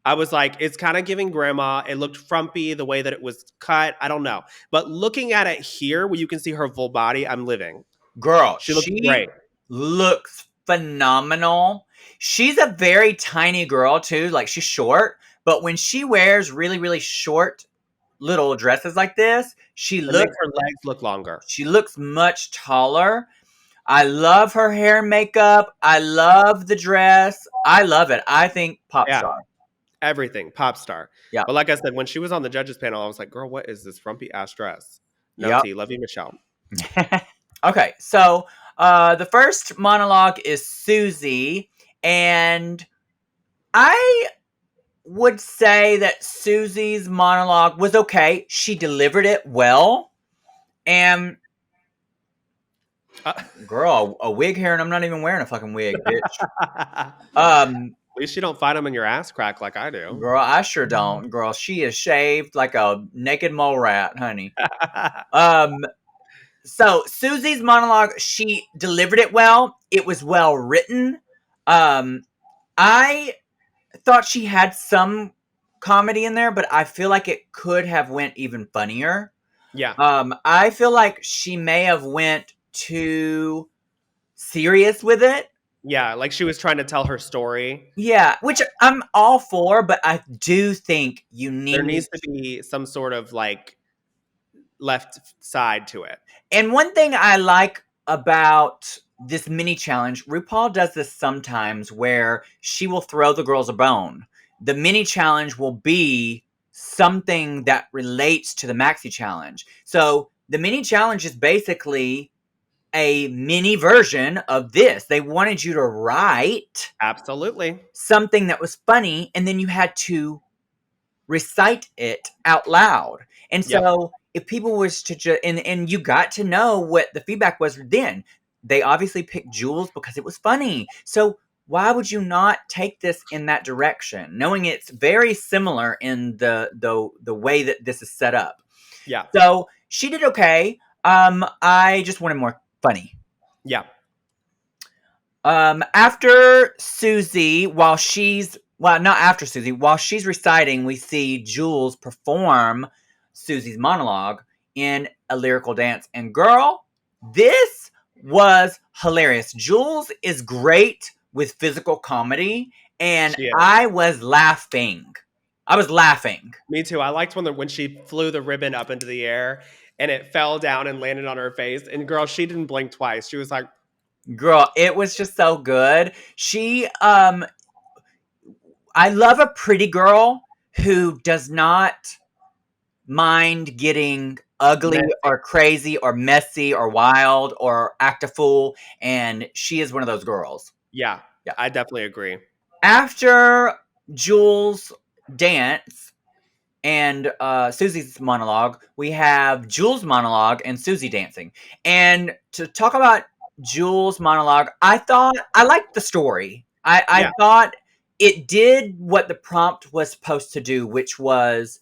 I was like, it's kind of giving grandma. It looked frumpy the way that it was cut. I don't know. But looking at it here where you can see her full body, I'm living. Girl, she looks great. Looks phenomenal. She's a very tiny girl too. Like she's short. But when she wears really, really short little dresses like this, makes her legs look longer. She looks much taller. I love her hair and makeup. I love the dress. I love it. I think pop star. Everything. Pop star. Yeah. But like I said, when she was on the judges panel, I was like, girl, what is this frumpy ass dress? No tea. Love you, Michelle. Okay. So the first monologue is Susie. And I would say that Susie's monologue was okay. She delivered it well. And girl, a wig hair and I'm not even wearing a fucking wig, bitch. At least you don't find them in your ass crack like I do. Girl, I sure don't. Girl, she is shaved like a naked mole rat, honey. So Susie's monologue, she delivered it well. It was well written. I thought she had some comedy in there, but I feel like it could have went even funnier. Yeah. I feel like she may have went too serious with it. Yeah, like she was trying to tell her story. Yeah, which I'm all for, but I do think there needs to be some sort of like left side to it. And one thing I like about this mini challenge, RuPaul does this sometimes where she will throw the girls a bone. The mini challenge will be something that relates to the maxi challenge. So the mini challenge is basically a mini version of this. They wanted you to write Absolutely. something that was funny, and then you had to recite it out loud. And Yep. so if people was to and you got to know what the feedback was, then they obviously picked Jules because it was funny. So why would you not take this in that direction, knowing it's very similar in the way that this is set up? Yeah. So she did okay. I just wanted more funny. Yeah. After Susie, while she's reciting, we see Jules perform Susie's monologue in a lyrical dance. And girl, this was hilarious. Jules is great with physical comedy, and She is. I was laughing. Me too. I liked when she flew the ribbon up into the air and it fell down and landed on her face. And girl, she didn't blink twice. She was like, Girl, it was just so good. I love a pretty girl who does not mind getting ugly messy. or crazy or messy or wild or act a fool, and she is one of those girls. Yeah, Yeah. I definitely agree. After Jules' dance and Susie's monologue, we have Jules' monologue and Susie dancing. And to talk about Jules' monologue, I liked the story. I Yeah. thought it did what the prompt was supposed to do, which was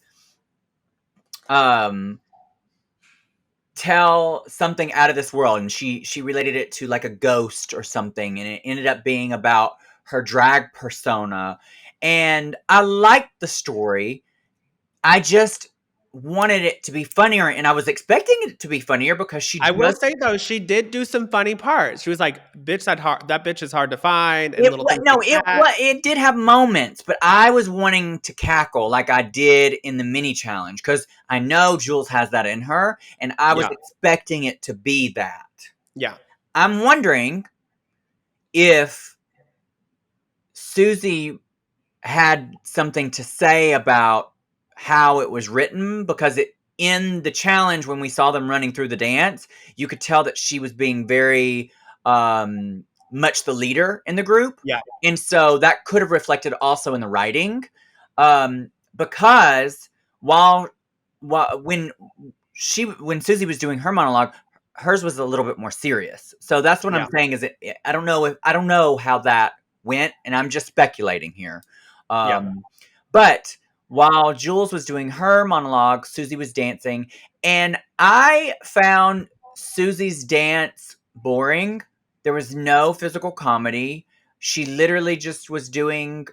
tell something out of this world. And she related it to like a ghost or something, and it ended up being about her drag persona. And I liked the story. I just wanted it to be funnier, and I was expecting it to be funnier because I will say though, she did do some funny parts. She was like, "Bitch, that bitch is hard to find," and little things like that. it did have moments, but I was wanting to cackle like I did in the mini challenge because I know Jules has that in her, and I was Yeah. expecting it to be that. Yeah. I'm wondering if Susie had something to say about how it was written, because in the challenge, when we saw them running through the dance, you could tell that she was being very much the leader in the group. Yeah. And so that could have reflected also in the writing, because when Susie was doing her monologue, hers was a little bit more serious. So that's what Yeah. I'm saying is I don't know how that went, and I'm just speculating here. But while Jules was doing her monologue, Susie was dancing, and I found Susie's dance boring. There was no physical comedy. She literally just was doing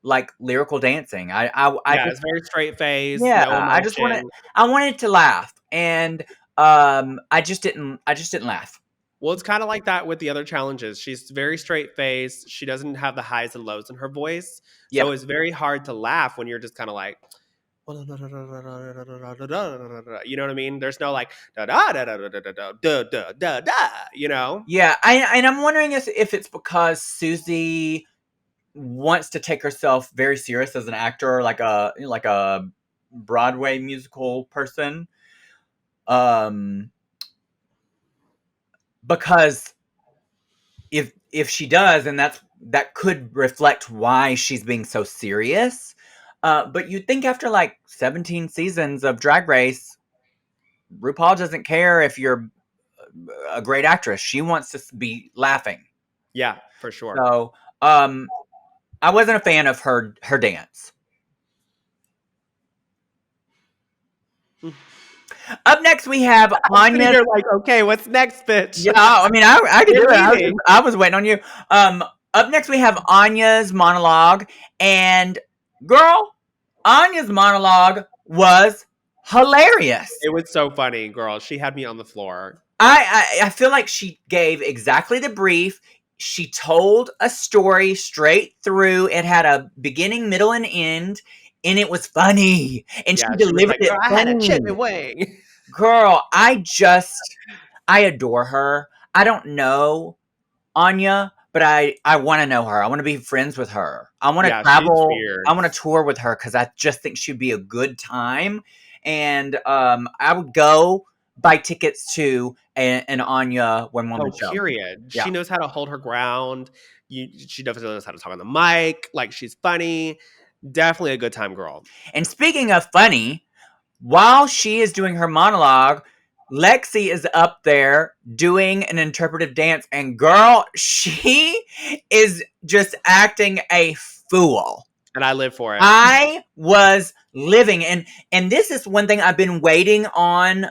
like lyrical dancing. It's very straight face, yeah, no emotion. I wanted to laugh, and I just didn't laugh. Well, it's kind of like that with the other challenges. She's very straight face. She doesn't have the highs and lows in her voice. Yeah. So it's very hard to laugh when you're just kind of like, you know what I mean? There's no like, da da da da da da da da da da da, you know? Yeah, and I'm wondering if it's because Susie wants to take herself very serious as an actor, like a Broadway musical person. Because if she does, and that could reflect why she's being so serious. But you'd think after like 17 seasons of Drag Race, RuPaul doesn't care if you're a great actress. She wants to be laughing. Yeah, for sure. So, I wasn't a fan of her dance. Up next, we have Anya. You're like, okay, what's next, bitch? Yeah, I mean, I could do it. I was waiting on you. Up next, we have Anya's monologue, and girl, Anya's monologue was hilarious. It was so funny, girl. She had me on the floor. I feel like she gave exactly the brief. She told a story straight through. It had a beginning, middle, and end, and it was funny. And she delivered it. I had a chicken wing. Girl, I adore her. I don't know Anya, but I want to know her. I want to be friends with her. I want to Yeah, she's travel. I want to fierce. tour with her because I just think she'd be a good time. And I would go buy tickets to an Anya one woman Oh, show. period. Yeah. She knows how to hold her ground. She definitely knows how to talk on the mic. Like, she's funny. Definitely a good time girl. And speaking of funny, while she is doing her monologue, Lexi is up there doing an interpretive dance, and girl, she is just acting a fool. And I live for it. I was living, and this is one thing I've been waiting on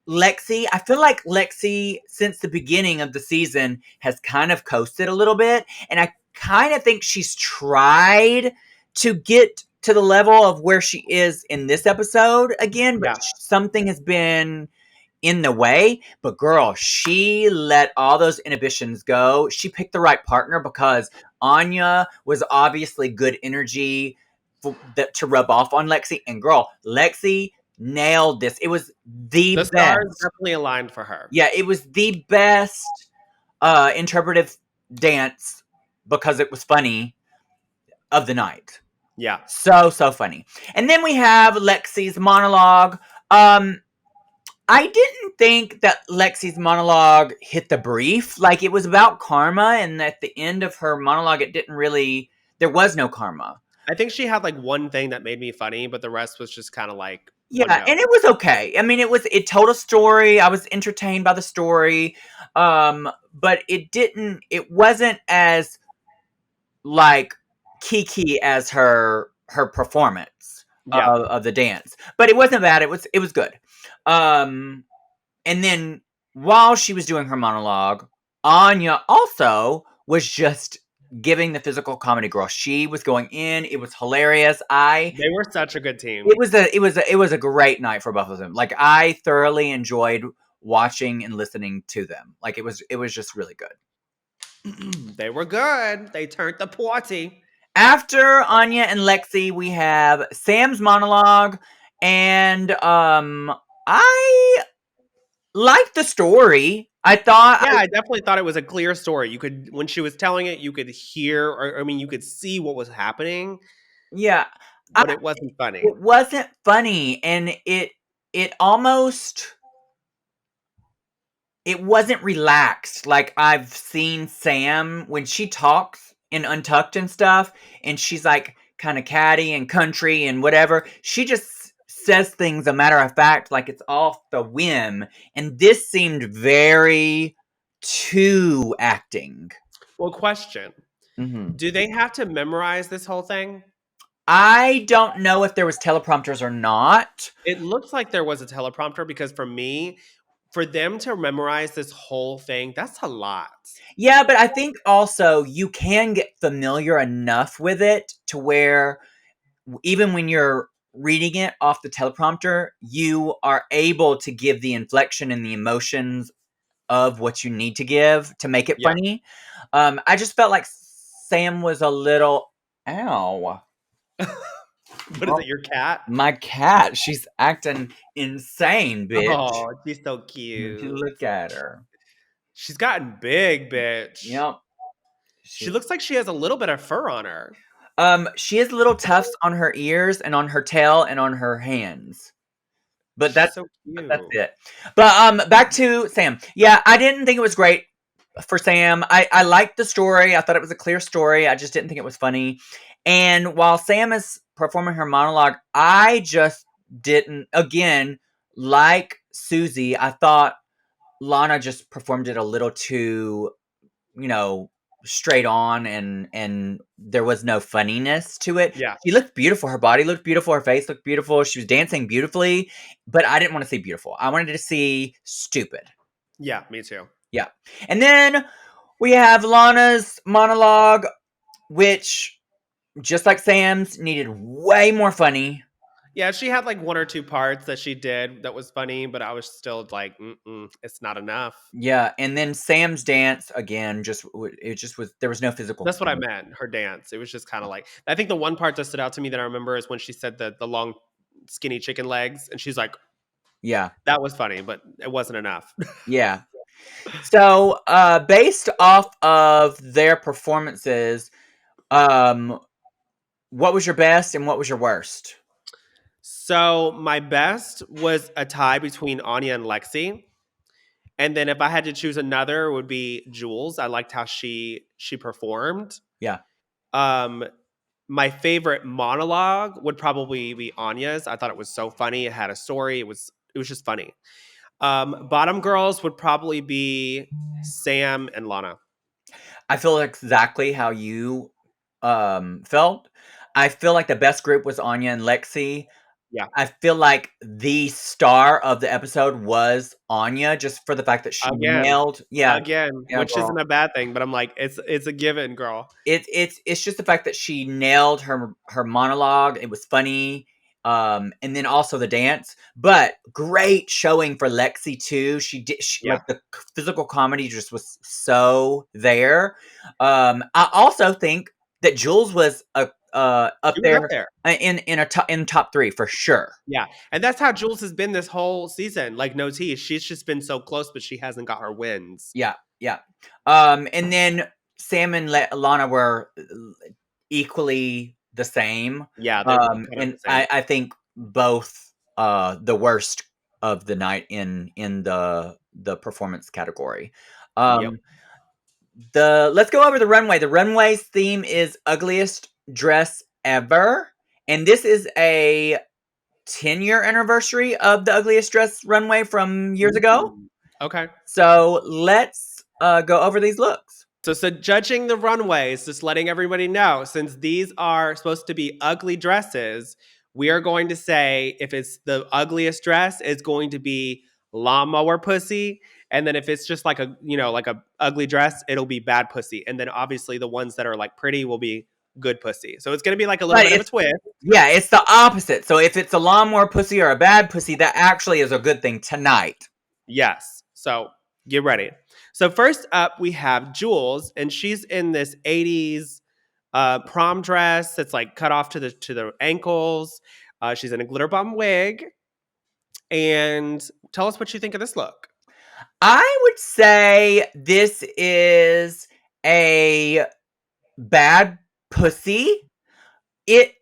Lexi. I feel like Lexi, since the beginning of the season, has kind of coasted a little bit, and I kind of think she's tried to get to the level of where she is in this episode again, but Yeah. something has been in the way. But girl, she let all those inhibitions go. She picked the right partner because Anya was obviously good energy to rub off on Lexi. And girl, Lexi nailed this. It was the The stars best. definitely aligned for her. Yeah, it was the best interpretive dance because it was funny of the night. Yeah. So funny. And then we have Lexi's monologue. I didn't think that Lexi's monologue hit the brief. Like, it was about karma, and at the end of her monologue, it didn't really. There was no karma. I think she had like one thing that made me funny, but the rest was just kind of like one Yeah, and note. it was okay. I mean, it told a story. I was entertained by the story. But it wasn't as like kiki as her performance Yeah. of the dance. But it wasn't bad. It was good. Um And then while she was doing her monologue, Anya also was just giving the physical comedy girl. She was going in. It was hilarious. They were such a good team. It was a great night for both of them. Like, I thoroughly enjoyed watching and listening to them. Like, it was just really good. They were good. They turned the party. After Anya and Lexi, we have Sam's monologue, and I liked the story. I thought Yeah, I definitely thought it was a clear story. You could, when she was telling it, you could hear, or I mean, you could see what was happening, yeah, but it wasn't funny. it wasn't funny, and it almost it wasn't relaxed. Like, I've seen Sam when she talks in Untucked and stuff, and she's like kind of catty and country and whatever. She just says things a matter of fact, like it's off the whim. And this seemed very too acting. Well, question. Mhm. Do they have to memorize this whole thing? I don't know if there was teleprompters or not. It looks like there was a teleprompter because for me, for them to memorize this whole thing, that's a lot. Yeah, but I think also you can get familiar enough with it to where even when you're reading it off the teleprompter, you are able to give the inflection and the emotions of what you need to give to make it Yeah. funny. I just felt like Sam was a little. Ow. What is it, your cat? My cat, she's acting insane, bitch. Oh, she's so If cute. you look at her. She's gotten big, bitch. Yep. She looks like she has a little bit of fur on her. She has little tufts on her ears and on her tail and on her hands. But She's that's so cute. that's it. But back to Sam. Yeah, I didn't think it was great for Sam. I liked the story. I thought it was a clear story. I just didn't think it was funny. And while Sam is performing her monologue, I just didn't, again, like Susie, I thought Lana just performed it a little too, straight on, and there was no funniness to it. Yeah. She looked beautiful. Her body looked beautiful. Her face looked beautiful. She was dancing beautifully, but I didn't want to see beautiful. I wanted to see stupid. Yeah, me too. Yeah. And then we have Lana's monologue, which, just like Sam's, needed way more funny. Yeah, she had like one or two parts that she did that was funny, but I was still like, it's not enough. Yeah, and then Sam's dance again, it just was, there was no physical. That's what I meant. Her dance. It was just kind of like, I think the one part that stood out to me that I remember is when she said the long, skinny chicken legs, and she's like, Yeah, that was funny, but it wasn't enough. yeah. So, based off of their performances, um, what was your best and what was your worst? So my best was a tie between Anya and Lexi. And then if I had to choose another, it would be Jules. I liked how she performed. Yeah. Um, my favorite monologue would probably be Anya's. I thought it was so funny. It had a story. It was just funny. Bottom girls would probably be Sam and Lana. I feel exactly how you felt. I feel like the best group was Anya and Lexi. Yeah. I feel like the star of the episode was Anya, just for the fact that she Again. nailed. Yeah, Again, yeah, which girl. isn't a bad thing, but I'm like, it's a given, girl. It's just the fact that she nailed her monologue. It was funny, and then also the dance. But great showing for Lexi too. Yeah. Like the physical comedy just was so there. I also think that Jules was up She was up there there. in top three for sure. Yeah. And that's how Jules has been this whole season. Like no tea. She's just been so close, but she hasn't got her wins. Yeah, yeah. And then Sam and Lana were equally the same. Yeah, they were kind of And the same. I think both the worst of the night in the performance category. Yep. The let's go over the runway. The runway's theme is ugliest dress ever, and this is a 10-year anniversary of the ugliest dress runway from years ago. Ooh. Okay. So let's go over these looks. So judging the runways, just letting everybody know, since these are supposed to be ugly dresses, we are going to say if it's the ugliest dress, it's going to be lawnmower pussy. And then if it's just like like a ugly dress, it'll be bad pussy. And then obviously the ones that are like pretty will be good pussy. So it's gonna be like a little But bit of a it's twist. yeah, it's the opposite. So if it's a lawnmower pussy or a bad pussy, that actually is a good thing tonight. Yes. So get ready. So first up, we have Jules, and she's in this '80s prom dress that's like cut off to the ankles. She's in a glitter bomb wig, and tell us what you think of this look. I would say this is a bad pussy. It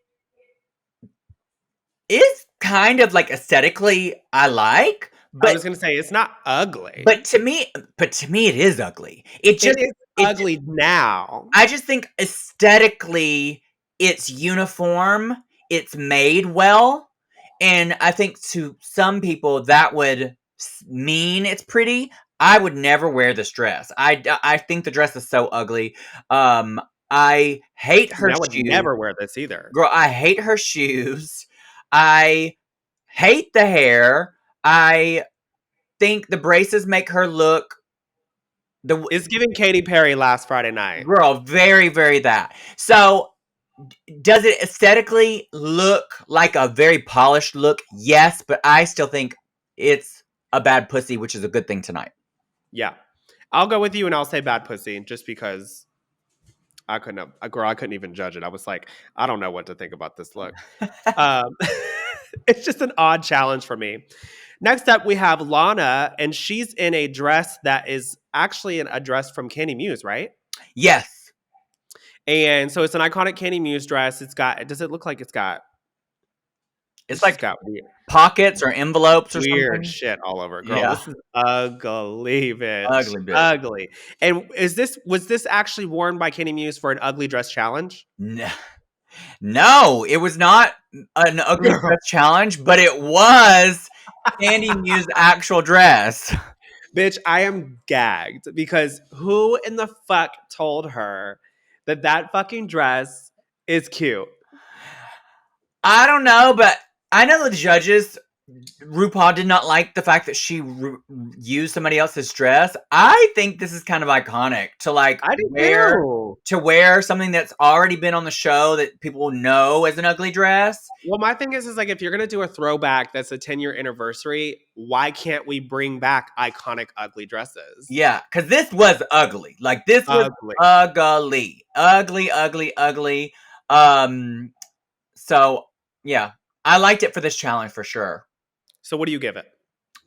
is kind of like aesthetically I like, I but was gonna say it's not ugly. but to me it is ugly. It is ugly now. I just think aesthetically it's uniform, it's made well, and I think to some people that would mean it's pretty. I would never wear this dress. I think the dress is so ugly. I hate I mean, her I would shoes. never wear this either. Girl, I hate her shoes. I hate the hair. I think the braces make her look the It's giving Katy Perry last Friday night. girl very very that. So does it aesthetically look like a very polished look? Yes, but I still think it's a bad pussy, which is a good thing tonight. Yeah, I'll go with you, and I'll say bad pussy, just because I couldn't even judge it. I was like, I don't know what to think about this look. Um, it's just an odd challenge for me. Next up, we have Lana, and she's in a dress that is actually a dress from Candy Muse, right? Yes. And so it's an iconic Candy Muse dress. Does it look like it's It's just like got weird, pockets or envelopes or weird something. shit all over it. Girl, Yeah. this is ugly, bitch. Ugly bitch. Ugly. And was this actually worn by Candy Muse for an ugly dress challenge? No, it was not an ugly dress challenge, but it was Candy Muse's actual dress. Bitch, I am gagged because who in the fuck told her that fucking dress is cute? I don't know, but I know the judges. RuPaul did not like the fact that she used somebody else's dress. I think this is kind of iconic to like I do wear something that's already been on the show that people will know as an ugly dress. Well, my thing is like if you're gonna do a throwback that's a 10-year anniversary, why can't we bring back iconic ugly dresses? Yeah, because this was ugly. Like this was ugly, ugly. So yeah, I liked it for this challenge for sure. So what do you give it?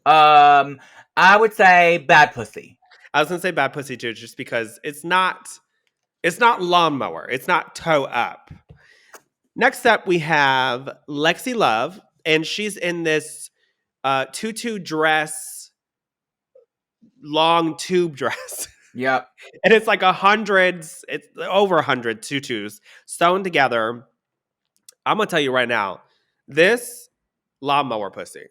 I would say bad pussy. I was gonna say bad pussy too, just because it's not lawnmower. It's not toe up. Next up, we have Lexi Love, and she's in this tutu dress, long tube dress. Yep. And it's like it's over 100 tutus sewn together. I'm gonna tell you right now, this lawnmower pussy.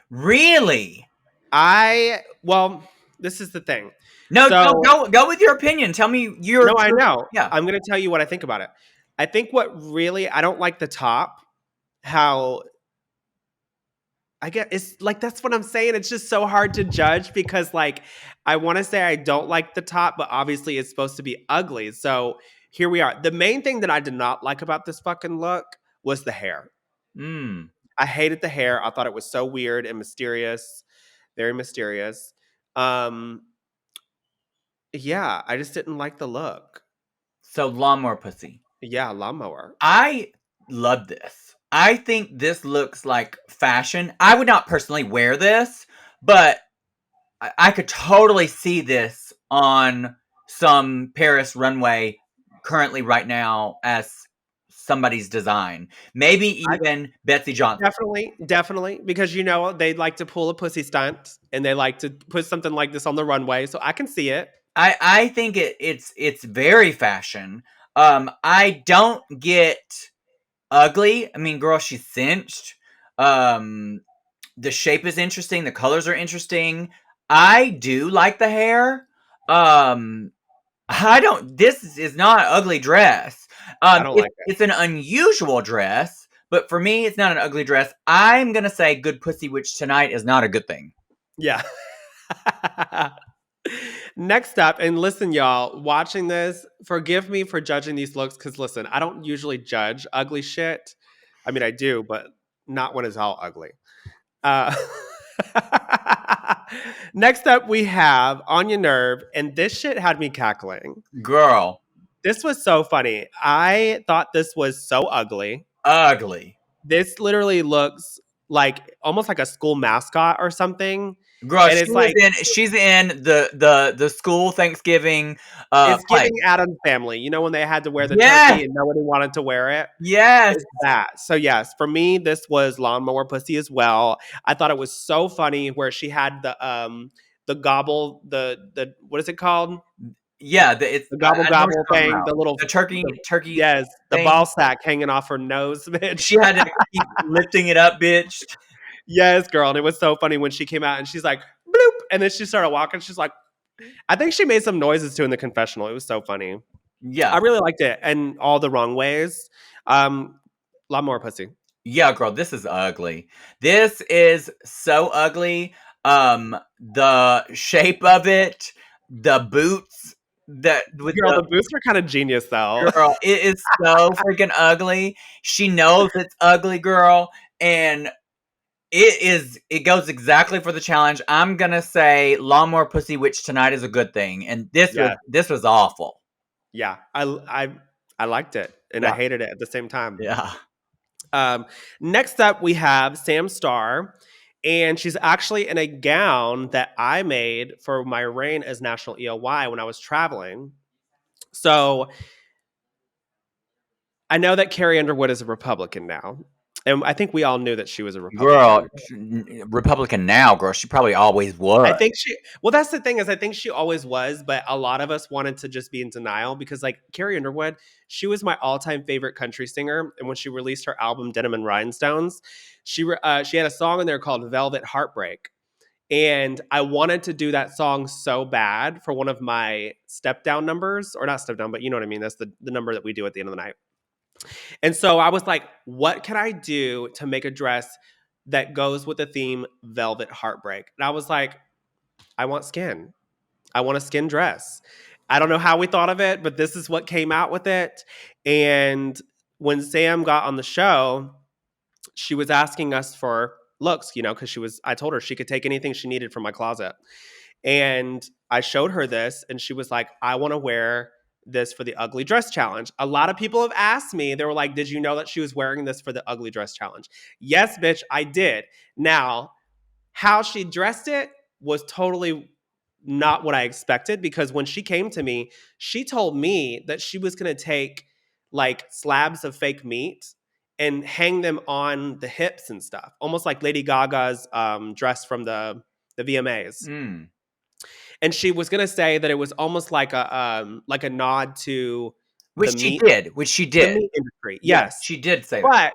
Really? Well, this is the thing. No, So go with your opinion. Tell me your no, I know. Yeah. I'm gonna tell you what I think about it. I think I don't like the top, how I get it's like that's what I'm saying. It's just so hard to judge because like I want to say I don't like the top, but obviously it's supposed to be ugly. So here we are. The main thing that I did not like about this fucking look was the hair. Mm. I hated the hair. I thought it was so weird and mysterious, very mysterious. Um, yeah, I just didn't like the look. So lawnmower pussy. Yeah, lawnmower. I love this. I think this looks like fashion. I would not personally wear this, but I could totally see this on some Paris runway currently right now as somebody's design. Maybe even Betsy Johnson. Definitely, because they like to pull a pussy stunt and they like to put something like this on the runway, so I can see it. I think it's very fashion. I don't get ugly. I mean, girl, she's cinched. The shape is interesting. The colors are interesting. I do like the hair. I don't. This is not an ugly dress. I don't like it. It's an unusual dress, but for me, it's not an ugly dress. I'm gonna say good pussy, which tonight is not a good thing. Yeah. Next up, and listen, y'all, watching this, forgive me for judging these looks because listen, I don't usually judge ugly shit. I mean, I do, but not when it's all ugly. Uh, Next up, we have On Your Nerve, and this shit had me cackling. Girl, this was so funny. I thought this was so ugly. Ugly. This literally looks like almost like a school mascot or something. Girl, and it's like she's in the school Thanksgiving it's play. giving Addams Family. You know when they had to wear the Yes. turkey and nobody wanted to wear it? Yes. It's that. So yes, for me, this was lawnmower pussy as well. I thought it was so funny where she had the gobble, the what is it called? Yeah, it's The gobble I know what gobble you're talking thing, about. the little the turkey. yes, the thing. ball sack hanging off her nose, bitch. She had to keep lifting it up, bitch. Yes, girl. And it was so funny when she came out and she's like, bloop. And then she started walking. She's like, I think she made some noises too in the confessional. It was so funny. Yeah. I really liked it. And all the wrong ways. Lot more pussy. Yeah, girl, this is ugly. This is so ugly. The shape of it, the boots that with Girl, the boots are kind of genius though. girl, it is so freaking ugly. She knows it's ugly, girl, and it goes exactly for the challenge. I'm gonna say lawnmower pussy, which tonight is a good thing. And this was awful. Yeah. I liked it and I hated it at the same time. Yeah. Next up we have Sam Starr. And she's actually in a gown that I made for my reign as National EOY when I was traveling. So I know that Carrie Underwood is a Republican now. And I think we all knew that she was a Republican. Girl, Republican now, girl. She probably always was. I think that's the thing is I think she always was, but a lot of us wanted to just be in denial because like Carrie Underwood, she was my all-time favorite country singer. And when she released her album Denim and Rhinestones, she had a song in there called Velvet Heartbreak. And I wanted to do that song so bad for one of my step down numbers, or not step down, but you know what I mean? That's the number that we do at the end of the night. And so I was like, what can I do to make a dress that goes with the theme Velvet Heartbreak? And I was like, I want skin. I want a skin dress. I don't know how we thought of it, but this is what came out with it. And when Sam got on the show, she was asking us for looks, because I told her she could take anything she needed from my closet. And I showed her this and she was like, I want to wear this for the ugly dress challenge. A lot of people have asked me, they were like, did you know that she was wearing this for the ugly dress challenge? Yes, bitch, I did. Now, How she dressed it was totally not what I expected, because when she came to me, she told me that she was going to take like slabs of fake meat and hang them on the hips and stuff, almost like Lady Gaga's dress from the VMAs. Mm. And she was going to say that it was almost like a nod to the Which she meat did. Which she the did. meat industry. Yeah, Yes. she did say that. But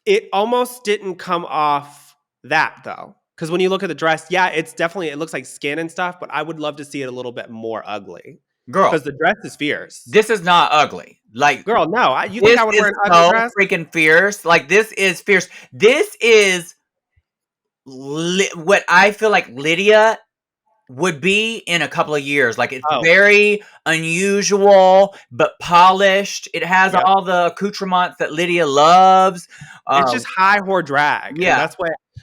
it almost didn't come off that though. Because when you look at the dress, yeah, it looks like skin and stuff, but I would love to see it a little bit more ugly. Girl, Because the dress is fierce. this is not ugly. Like, Girl, no. You think this I would is wear an ugly so dress? freaking fierce. Like, this is fierce. This is what I feel like Lydia would be in a couple of years. Like, it's Oh, very unusual but polished. It has yep. all the accoutrements that Lydia loves. It's just high whore drag. Yeah. And that's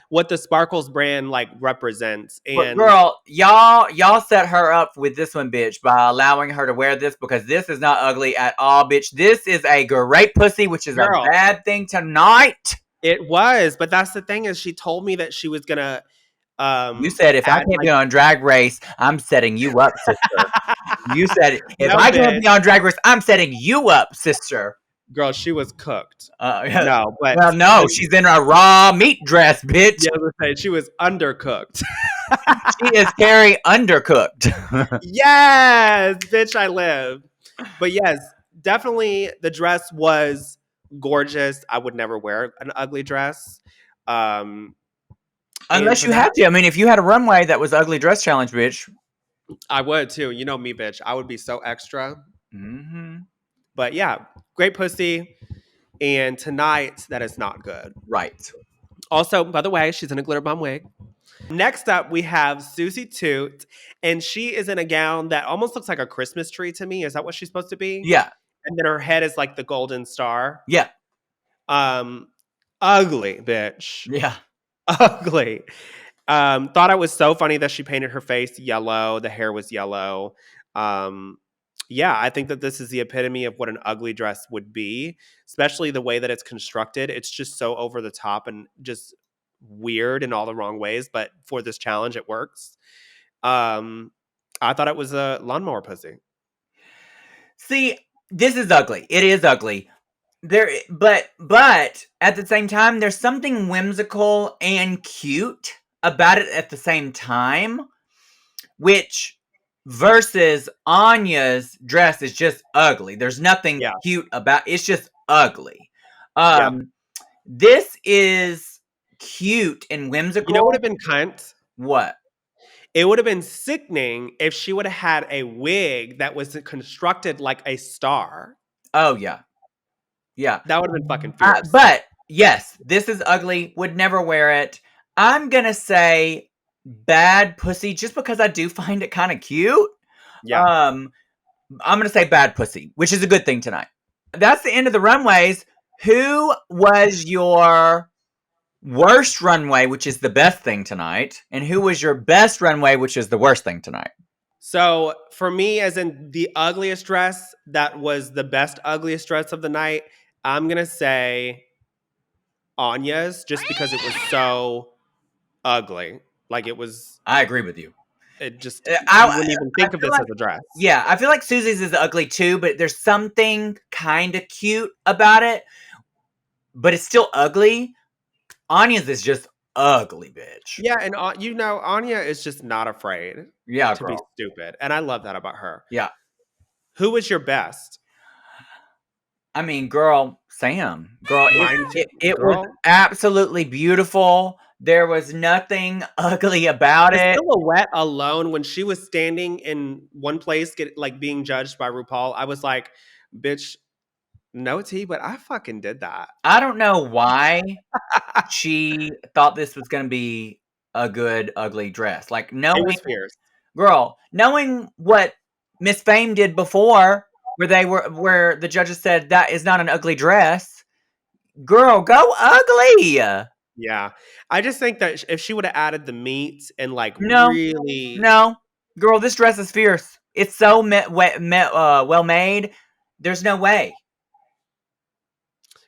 what the Sparkles brand like represents. But And girl, y'all set her up with this one, bitch, by allowing her to wear this, because this is not ugly at all, bitch. This is a great pussy, which is girl, a bad thing tonight. it was, but that's the thing, is she told me that she was gonna You said if I add, can't be on Drag Race, I'm setting you up, sister. You said if No, I can't bitch. be on Drag Race, I'm setting you up, sister. Girl, she was cooked. Yeah. No, but Well, no, she's in a raw meat dress, bitch. yeah, I was gonna say, she was undercooked. She is Carrie undercooked. Yes, bitch, I live. But yes, definitely the dress was gorgeous. I would never wear an ugly dress. Unless for you that- had to. I mean, if you had a runway that was ugly dress challenge, bitch. I would too. You know me, bitch. I would be so extra. Mm-hmm. But yeah, great pussy. And tonight, that is not good. Right. Also, by the way, she's in a glitter bomb wig. Next up, we have Susie Toot, and she is in a gown that almost looks like a Christmas tree to me. Is that what she's supposed to be? Yeah. And then her head is like the golden star. Yeah. Ugly, bitch. Yeah. Ugly. Thought it was so funny that she painted her face yellow. The hair was yellow. Yeah, I think that this is the epitome of what an ugly dress would be, especially the way that it's constructed. It's just so over the top and just weird in all the wrong ways. But for this challenge, it works. I thought it was a lawnmower pussy. See, this is ugly. It is ugly. But at the same time, there's something whimsical and cute about it at the same time, which versus Anya's dress is just ugly. There's nothing cute about it's just ugly. This is cute and whimsical. You know what would have been cunt? What? It would have been sickening if she would have had a wig that was constructed like a star. Oh, yeah. Yeah. That would have been fucking fierce. But, yes, this is ugly. Would never wear it. I'm going to say bad pussy just because I do find it kind of cute. Yeah. I'm going to say bad pussy, which is a good thing tonight. That's the end of the runways. Who was your worst runway, which is the best thing tonight? And who was your best runway, which is the worst thing tonight? So for me, as in the ugliest dress, that was the best ugliest dress of the night, I'm going to say Anya's, just because it was so ugly. Like it was... I agree with you. It just... I wouldn't even think of this as a dress. Yeah, I feel like Susie's is ugly too, but there's something kind of cute about it. But it's still ugly. Anya's is just ugly, bitch. Yeah, and Anya is just not afraid to be stupid. And I love that about her. Yeah. Who was your best? I mean, girl, Sam. Girl, it Girl. was absolutely beautiful. There was nothing ugly about it. The silhouette alone, when she was standing in one place, being judged by RuPaul, I was like, bitch, no tea, but I fucking did that. I don't know why she thought this was going to be a good, ugly dress. Like, knowing, it was fierce. Girl, knowing what Miss Fame did before, where the judges said that is not an ugly dress. Girl, go ugly. Yeah, I just think that if she would have added the meat and really... No. Girl, this dress is fierce. It's so well made. There's no way.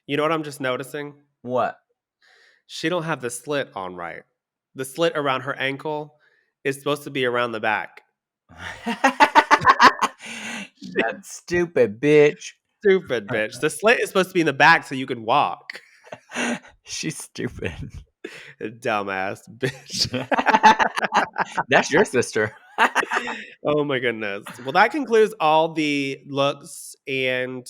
You know what I'm just noticing? What? She don't have the slit on right. The slit around her ankle is supposed to be around the back. That stupid bitch. Stupid bitch. The slit is supposed to be in the back so you can walk. She's stupid. Dumbass bitch. That's your sister. Oh my goodness. Well, that concludes all the looks and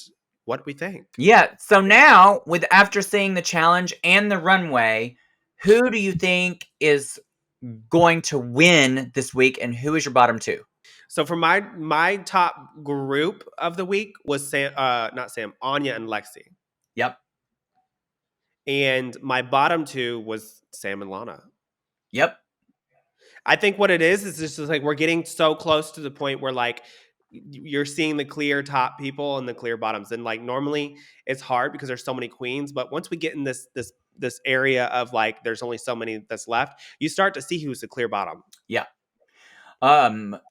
what we think. Yeah. So now, with after seeing the challenge and the runway, who do you think is going to win this week, and who is your bottom two? So for my top group of the week was not Sam, Anya and Lexi. Yep. And my bottom two was Sam and Lana. Yep. I think what it is just like we're getting so close to the point where like you're seeing the clear top people and the clear bottoms. And like normally it's hard because there's so many queens, but once we get in this area of like there's only so many that's left, you start to see who's the clear bottom. Yeah.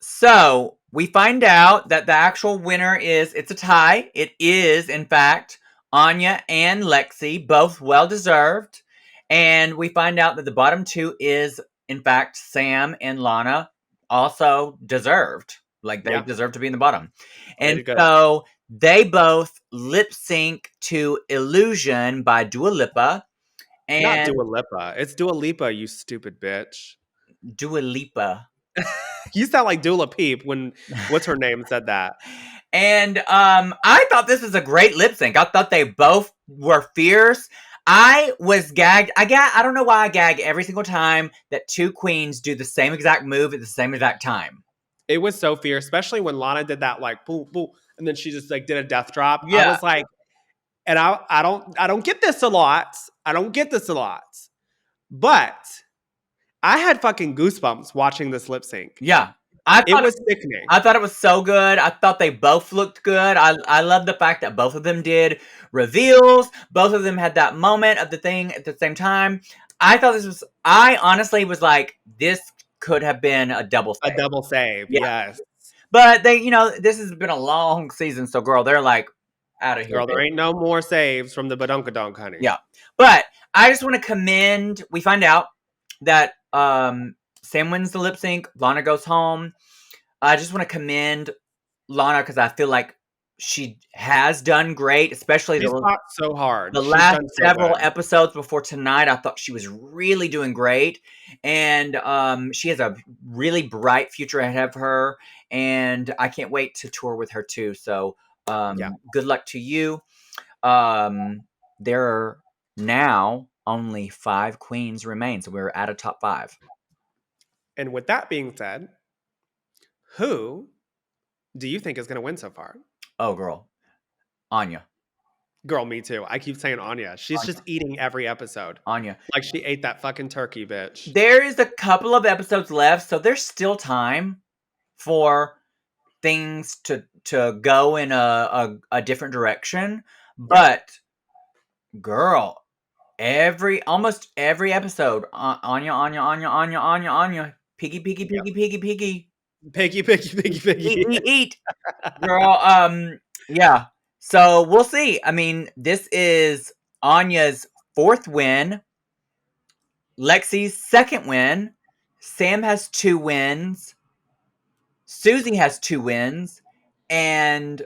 So we find out that the actual winner it's a tie. It is, in fact, Anya and Lexi, both well deserved. And we find out that the bottom two is, in fact, Sam and Lana, also deserved. Like they deserve to be in the bottom. And so they both lip sync to Illusion by Dua Lipa. And not Dua Lipa. It's Dua Lipa, you stupid bitch. Dua Lipa. You sound like Dula Peep when what's her name said that. And I thought this was a great lip sync. I thought they both were fierce. I was gagged. I don't know why I gag every single time that two queens do the same exact move at the same exact time. It was so fierce, especially when Lana did that like boom boom, and then she just like did a death drop. Yeah. I was like, and I don't get this a lot. I don't get this a lot, but I had fucking goosebumps watching this lip sync. Yeah. It was sickening. I thought it was so good. I thought they both looked good. I love the fact that both of them did reveals. Both of them had that moment of the thing at the same time. I honestly was like, this could have been a double save. A double save, yes. But this has been a long season, so girl, they're like out of here. Girl, there ain't no more saves from the badunkadunk, honey. Yeah. But I just want to commend, we find out that Sam wins the lip sync, Lana goes home. I just want to commend Lana because I feel like she has done great, especially she's fought so hard. The last several episodes before tonight, I thought she was really doing great. And she has a really bright future ahead of her. And I can't wait to tour with her too. So good luck to you. There are now only 5 queens remain. So we're at a top 5. And with that being said, who do you think is going to win so far? Oh, girl. Anya. Girl, me too. I keep saying Anya. She's just eating every episode. Anya. Like she ate that fucking turkey, bitch. There is a couple of episodes left, so there's still time for things to go in a different direction. But, girl, almost every episode, Anya. Piggy. Piggy. Eat. Girl, yeah. So we'll see. I mean, this is Anya's 4th win. Lexi's 2nd win. Sam has 2 wins. Susie has 2 wins. And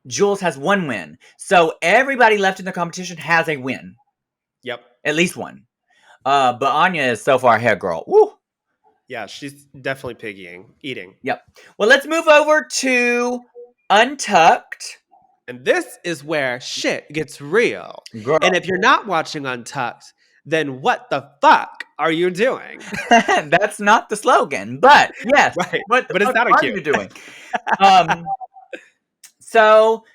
Jules has 1 win. So everybody left in the competition has a win. Yep. At least one. But Anya is so far ahead, girl. Woo! Yeah, she's definitely eating. Yep. Well, let's move over to Untucked. And this is where shit gets real. Girl. And if you're not watching Untucked, then what the fuck are you doing? That's not the slogan, but yes. Right. What but it's not are you doing? So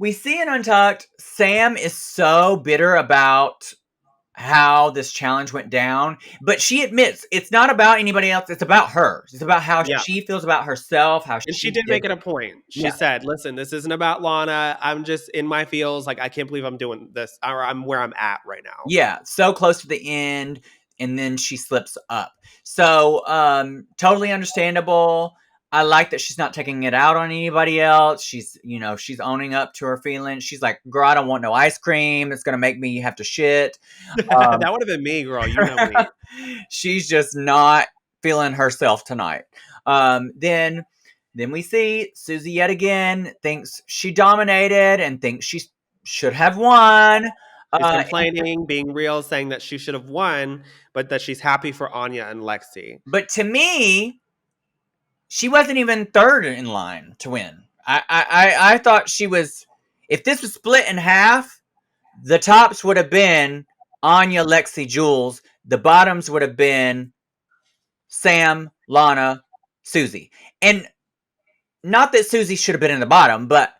we see in Untucked, Sam is so bitter about how this challenge went down, but she admits it's not about anybody else. It's about her. It's about how she feels about herself. And she did make it a point. She said, "Listen, this isn't about Lana. I'm just in my feels. Like I can't believe I'm doing this, or I'm where I'm at right now." Yeah, so close to the end, and then she slips up. So totally understandable. I like that she's not taking it out on anybody else. She's, she's owning up to her feelings. She's like, girl, I don't want no ice cream. It's going to make me have to shit. Um, That would have been me, girl. You know me. she's just not feeling herself tonight. Then we see Susie yet again thinks she dominated and thinks she should have won. She's complaining, being real, saying that she should have won, but that she's happy for Anya and Lexi. But to me, she wasn't even third in line to win. I thought she was. If this was split in half, the tops would have been Anya, Lexi, Jules. The bottoms would have been Sam, Lana, Susie. And not that Susie should have been in the bottom, but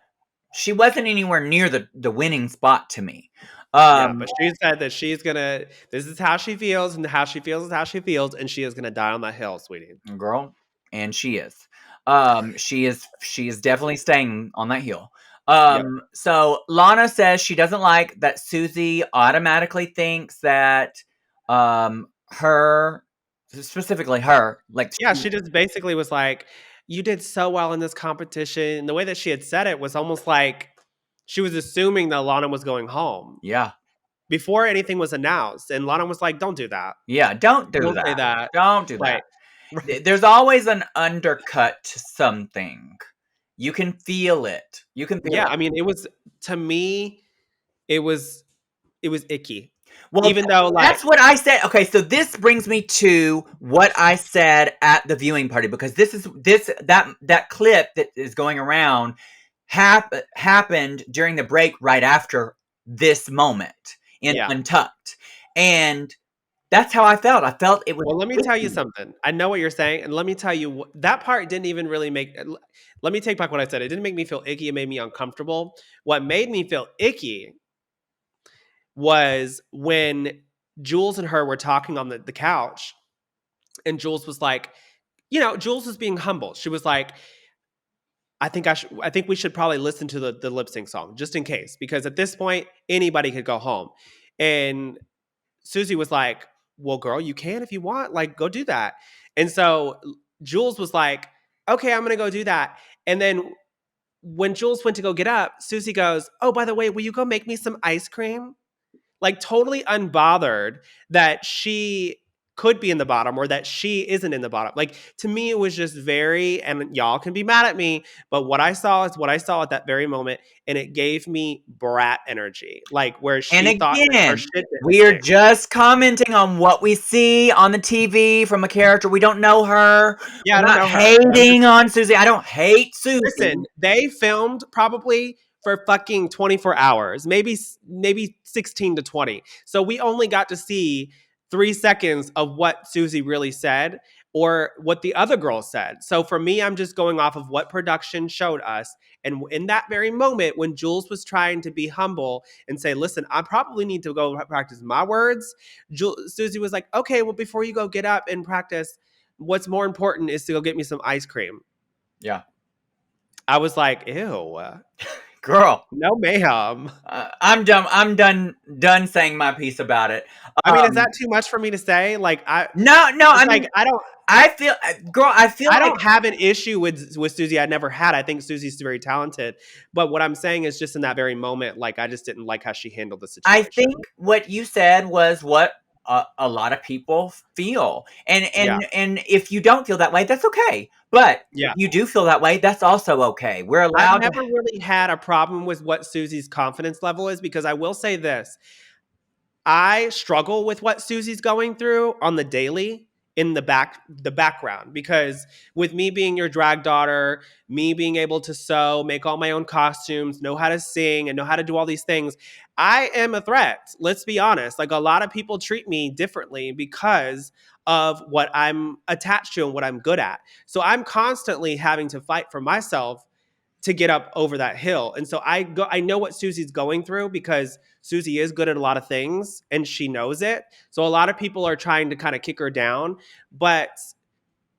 she wasn't anywhere near the winning spot to me. Yeah, but she said that she's gonna. This is how she feels, and how she feels is how she feels, and she is gonna die on that hill, sweetie. Girl, and she is. She is definitely staying on that hill. So Lana says she doesn't like that Susie automatically thinks that her, specifically her, like, Yeah, she just basically was like, "You did so well in this competition." The way that she had said it was almost like she was assuming that Lana was going home yeah, before anything was announced, and Lana was like, "Don't do that. yeah, don't do Don't that. say that." Don't do that. Right. There's always an undercut to something. You can feel it. You can feel Yeah, it. I mean, it was to me, it was icky. Well, Even though, like, that's what I said. Okay, so this brings me to what I said at the viewing party, because that clip that is going around happened during the break right after this moment in Yeah. Untucked, and that's how I felt. I felt it was. Well, let me tell you something. I know what you're saying, and let me tell you that part didn't even really make. Let me take back what I said. It didn't make me feel icky. It made me uncomfortable. What made me feel icky was when Jules and her were talking on the couch, and Jules was like, Jules was being humble. She was like, I think we should probably listen to the lip sync song just in case, because at this point anybody could go home. And Susie was like, "Well, girl, you can if you want. Like, go do that." And so Jules was like, "Okay, I'm gonna go do that." And then when Jules went to go get up, Susie goes, "Oh, by the way, will you go make me some ice cream?" Like, totally unbothered that she could be in the bottom or that she isn't in the bottom. Like, to me, it was just very, and y'all can be mad at me, but what I saw is what I saw at that very moment, and it gave me brat energy, like where And she thought that her again, shit didn't we are stink. just commenting on what we see on the TV from a character. We don't know her. Yeah, I We're don't not know her. I'm just hating on Susie. I don't hate Susie. listen, they filmed probably for fucking 24 hours, maybe 16 to 20. So we only got to see 3 seconds of what Susie really said or what the other girl said. So for me, I'm just going off of what production showed us. And in that very moment, when Jules was trying to be humble and say, "Listen, I probably need to go practice my words," Susie was like, "Okay, well, before you go get up and practice, what's more important is to go get me some ice cream." Yeah. I was like, "Ew, Girl, no, ma'am." I'm done. I'm done saying my piece about it. I mean, is that too much for me to say? Like, No, it's I mean, like I I feel, girl, I feel like don't have an issue with Susie. I never had. I think Susie's very talented, but what I'm saying is just in that very moment, like I just didn't like how she handled the I situation. think what you said was what a lot of people feel, and Yeah, and if you don't feel that way, that's okay. But if yeah. you do feel that way, that's also okay. We're I've allowed to. never really had a problem with what Susie's confidence level is because I will say this: I struggle with what Susie's going through on the daily in the background because with me being your drag daughter, me being able to sew, make all my own costumes, know how to sing and know how to do all these things, I am a threat. Let's be honest. Like a lot of people treat me differently because of what I'm attached to and what I'm good at. So I'm constantly having to fight for myself to get up over that hill. And so I know what Susie's going through because Susie is good at a lot of things and she knows it. So a lot of people are trying to kind of kick her down, but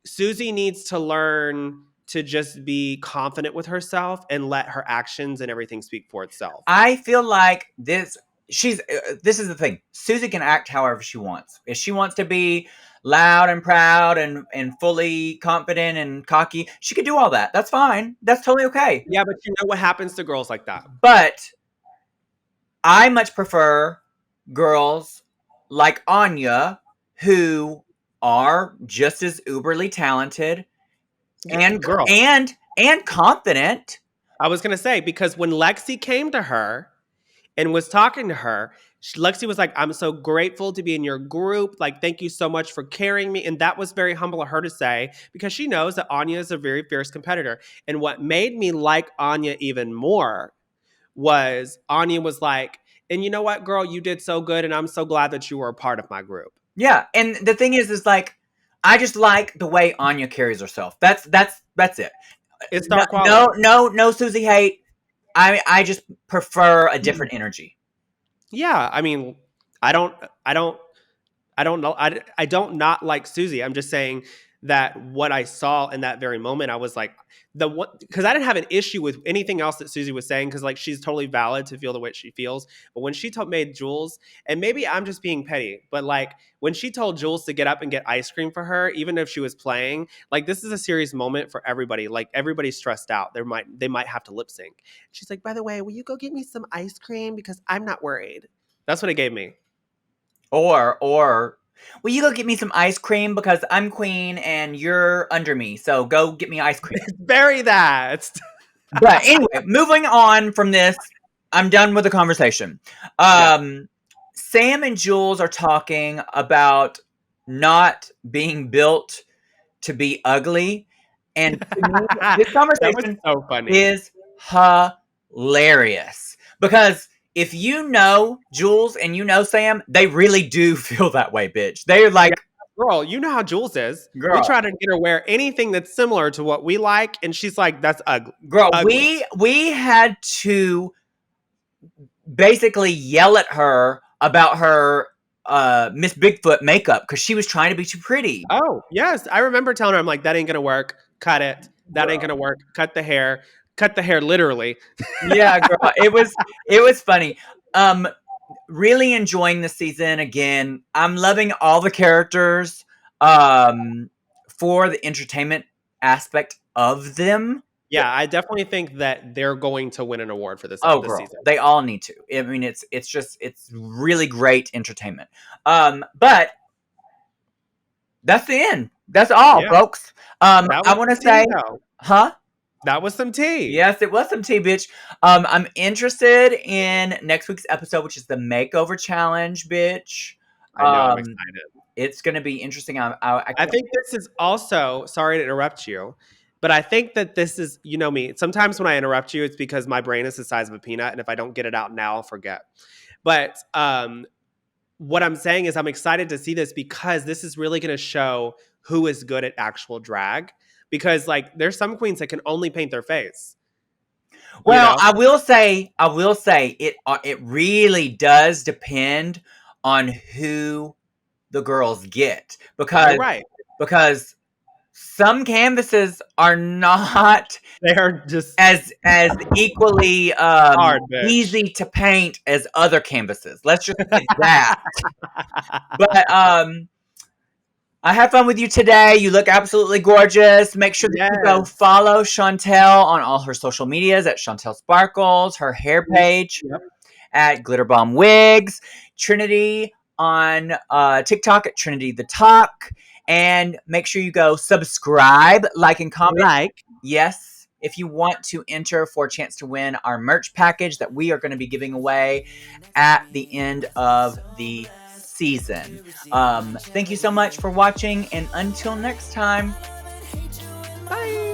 Susie needs to learn to just be confident with herself and let her actions and everything speak for itself. I feel like this. this is the thing. Susie can act however she wants. If she wants to be loud and proud and fully confident and cocky, she could do all that. That's fine. That's totally okay. Yeah, but you know what happens to girls like that? But I much prefer girls like Anya who are just as uberly talented and Girl. and confident. I was gonna say, because when Lexi came to her and was talking to her, Lexi was like, "I'm so grateful to be in your group. Like, thank you so much for carrying me." And that was very humble of her to say, because she knows that Anya is a very fierce competitor. And what made me like Anya even more was Anya was like, "And you know what, girl, you did so good, and I'm so glad that you were a part of my group." Yeah, and the thing is like, I just like the way Anya carries herself. That's it. It's star quality. No Susie hate. I just prefer a different energy. Yeah, I mean, I don't know. I don't not like Susie. I'm just saying that what I saw in that very moment, I was like, because I didn't have an issue with anything else that Susie was saying, because like she's totally valid to feel the way she feels. But when she made Jules, and maybe I'm just being petty, but like when she told Jules to get up and get ice cream for her, even if she was playing, like this is a serious moment for everybody. Like everybody's stressed out. They might have to lip sync. She's like, "By the way, will you go get me some ice cream because I'm not worried." That's what it gave me. Or will you go get me some ice cream because I'm queen and you're under me, so go get me ice cream. Bury that. But anyway, moving on from this, I'm done with the conversation. Sam and Jules are talking about not being built to be ugly, and to me, this conversation so funny. is hilarious because if you know Jules and you know Sam, they really do feel that way, bitch. They're like, girl, you know how Jules is. Girl. We try to get her wear anything that's similar to what we like, and she's like, "That's ugly." Girl, ugly. we had to basically yell at her about her Miss Bigfoot makeup because she was trying to be too pretty. Oh, yes. I remember telling her, I'm like, "That ain't gonna work. Cut it. That ain't gonna work. Cut the hair." Cut the hair, literally. Yeah, girl. It was funny. Really enjoying the season again. I'm loving all the characters for the entertainment aspect of them. Yeah, I definitely think that they're going to win an award for this, girl, season. They all need to. I mean, it's really great entertainment. But that's the end. That's all, folks. I want to say, huh? That was some tea. Yes, it was some tea, bitch. I'm interested in next week's episode, which is the makeover challenge, bitch. I know, I'm excited. It's going to be interesting. I think this is also, sorry to interrupt you, but I think that this is, you know me, sometimes when I interrupt you, it's because my brain is the size of a peanut, and if I don't get it out now, I'll forget. But what I'm saying is I'm excited to see this because this is really going to show who is good at actual drag. Because like there's some queens that can only paint their face. Well, I will say it really does depend on who the girls get because some canvases are not they are just as equally hard, easy to paint as other canvases. Let's just say that. But I had fun with you today. You look absolutely gorgeous. Make sure that you go follow Chantel on all her social medias at Chantel Sparkles, her hair page at Glitter Bomb Wigs, Trinity on TikTok at Trinity the Talk, and make sure you go subscribe, like, and comment. Yes, if you want to enter for a chance to win our merch package that we are going to be giving away at the end of the season. Thank you so much for watching, and until next time, bye.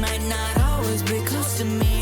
Might not always be close to me.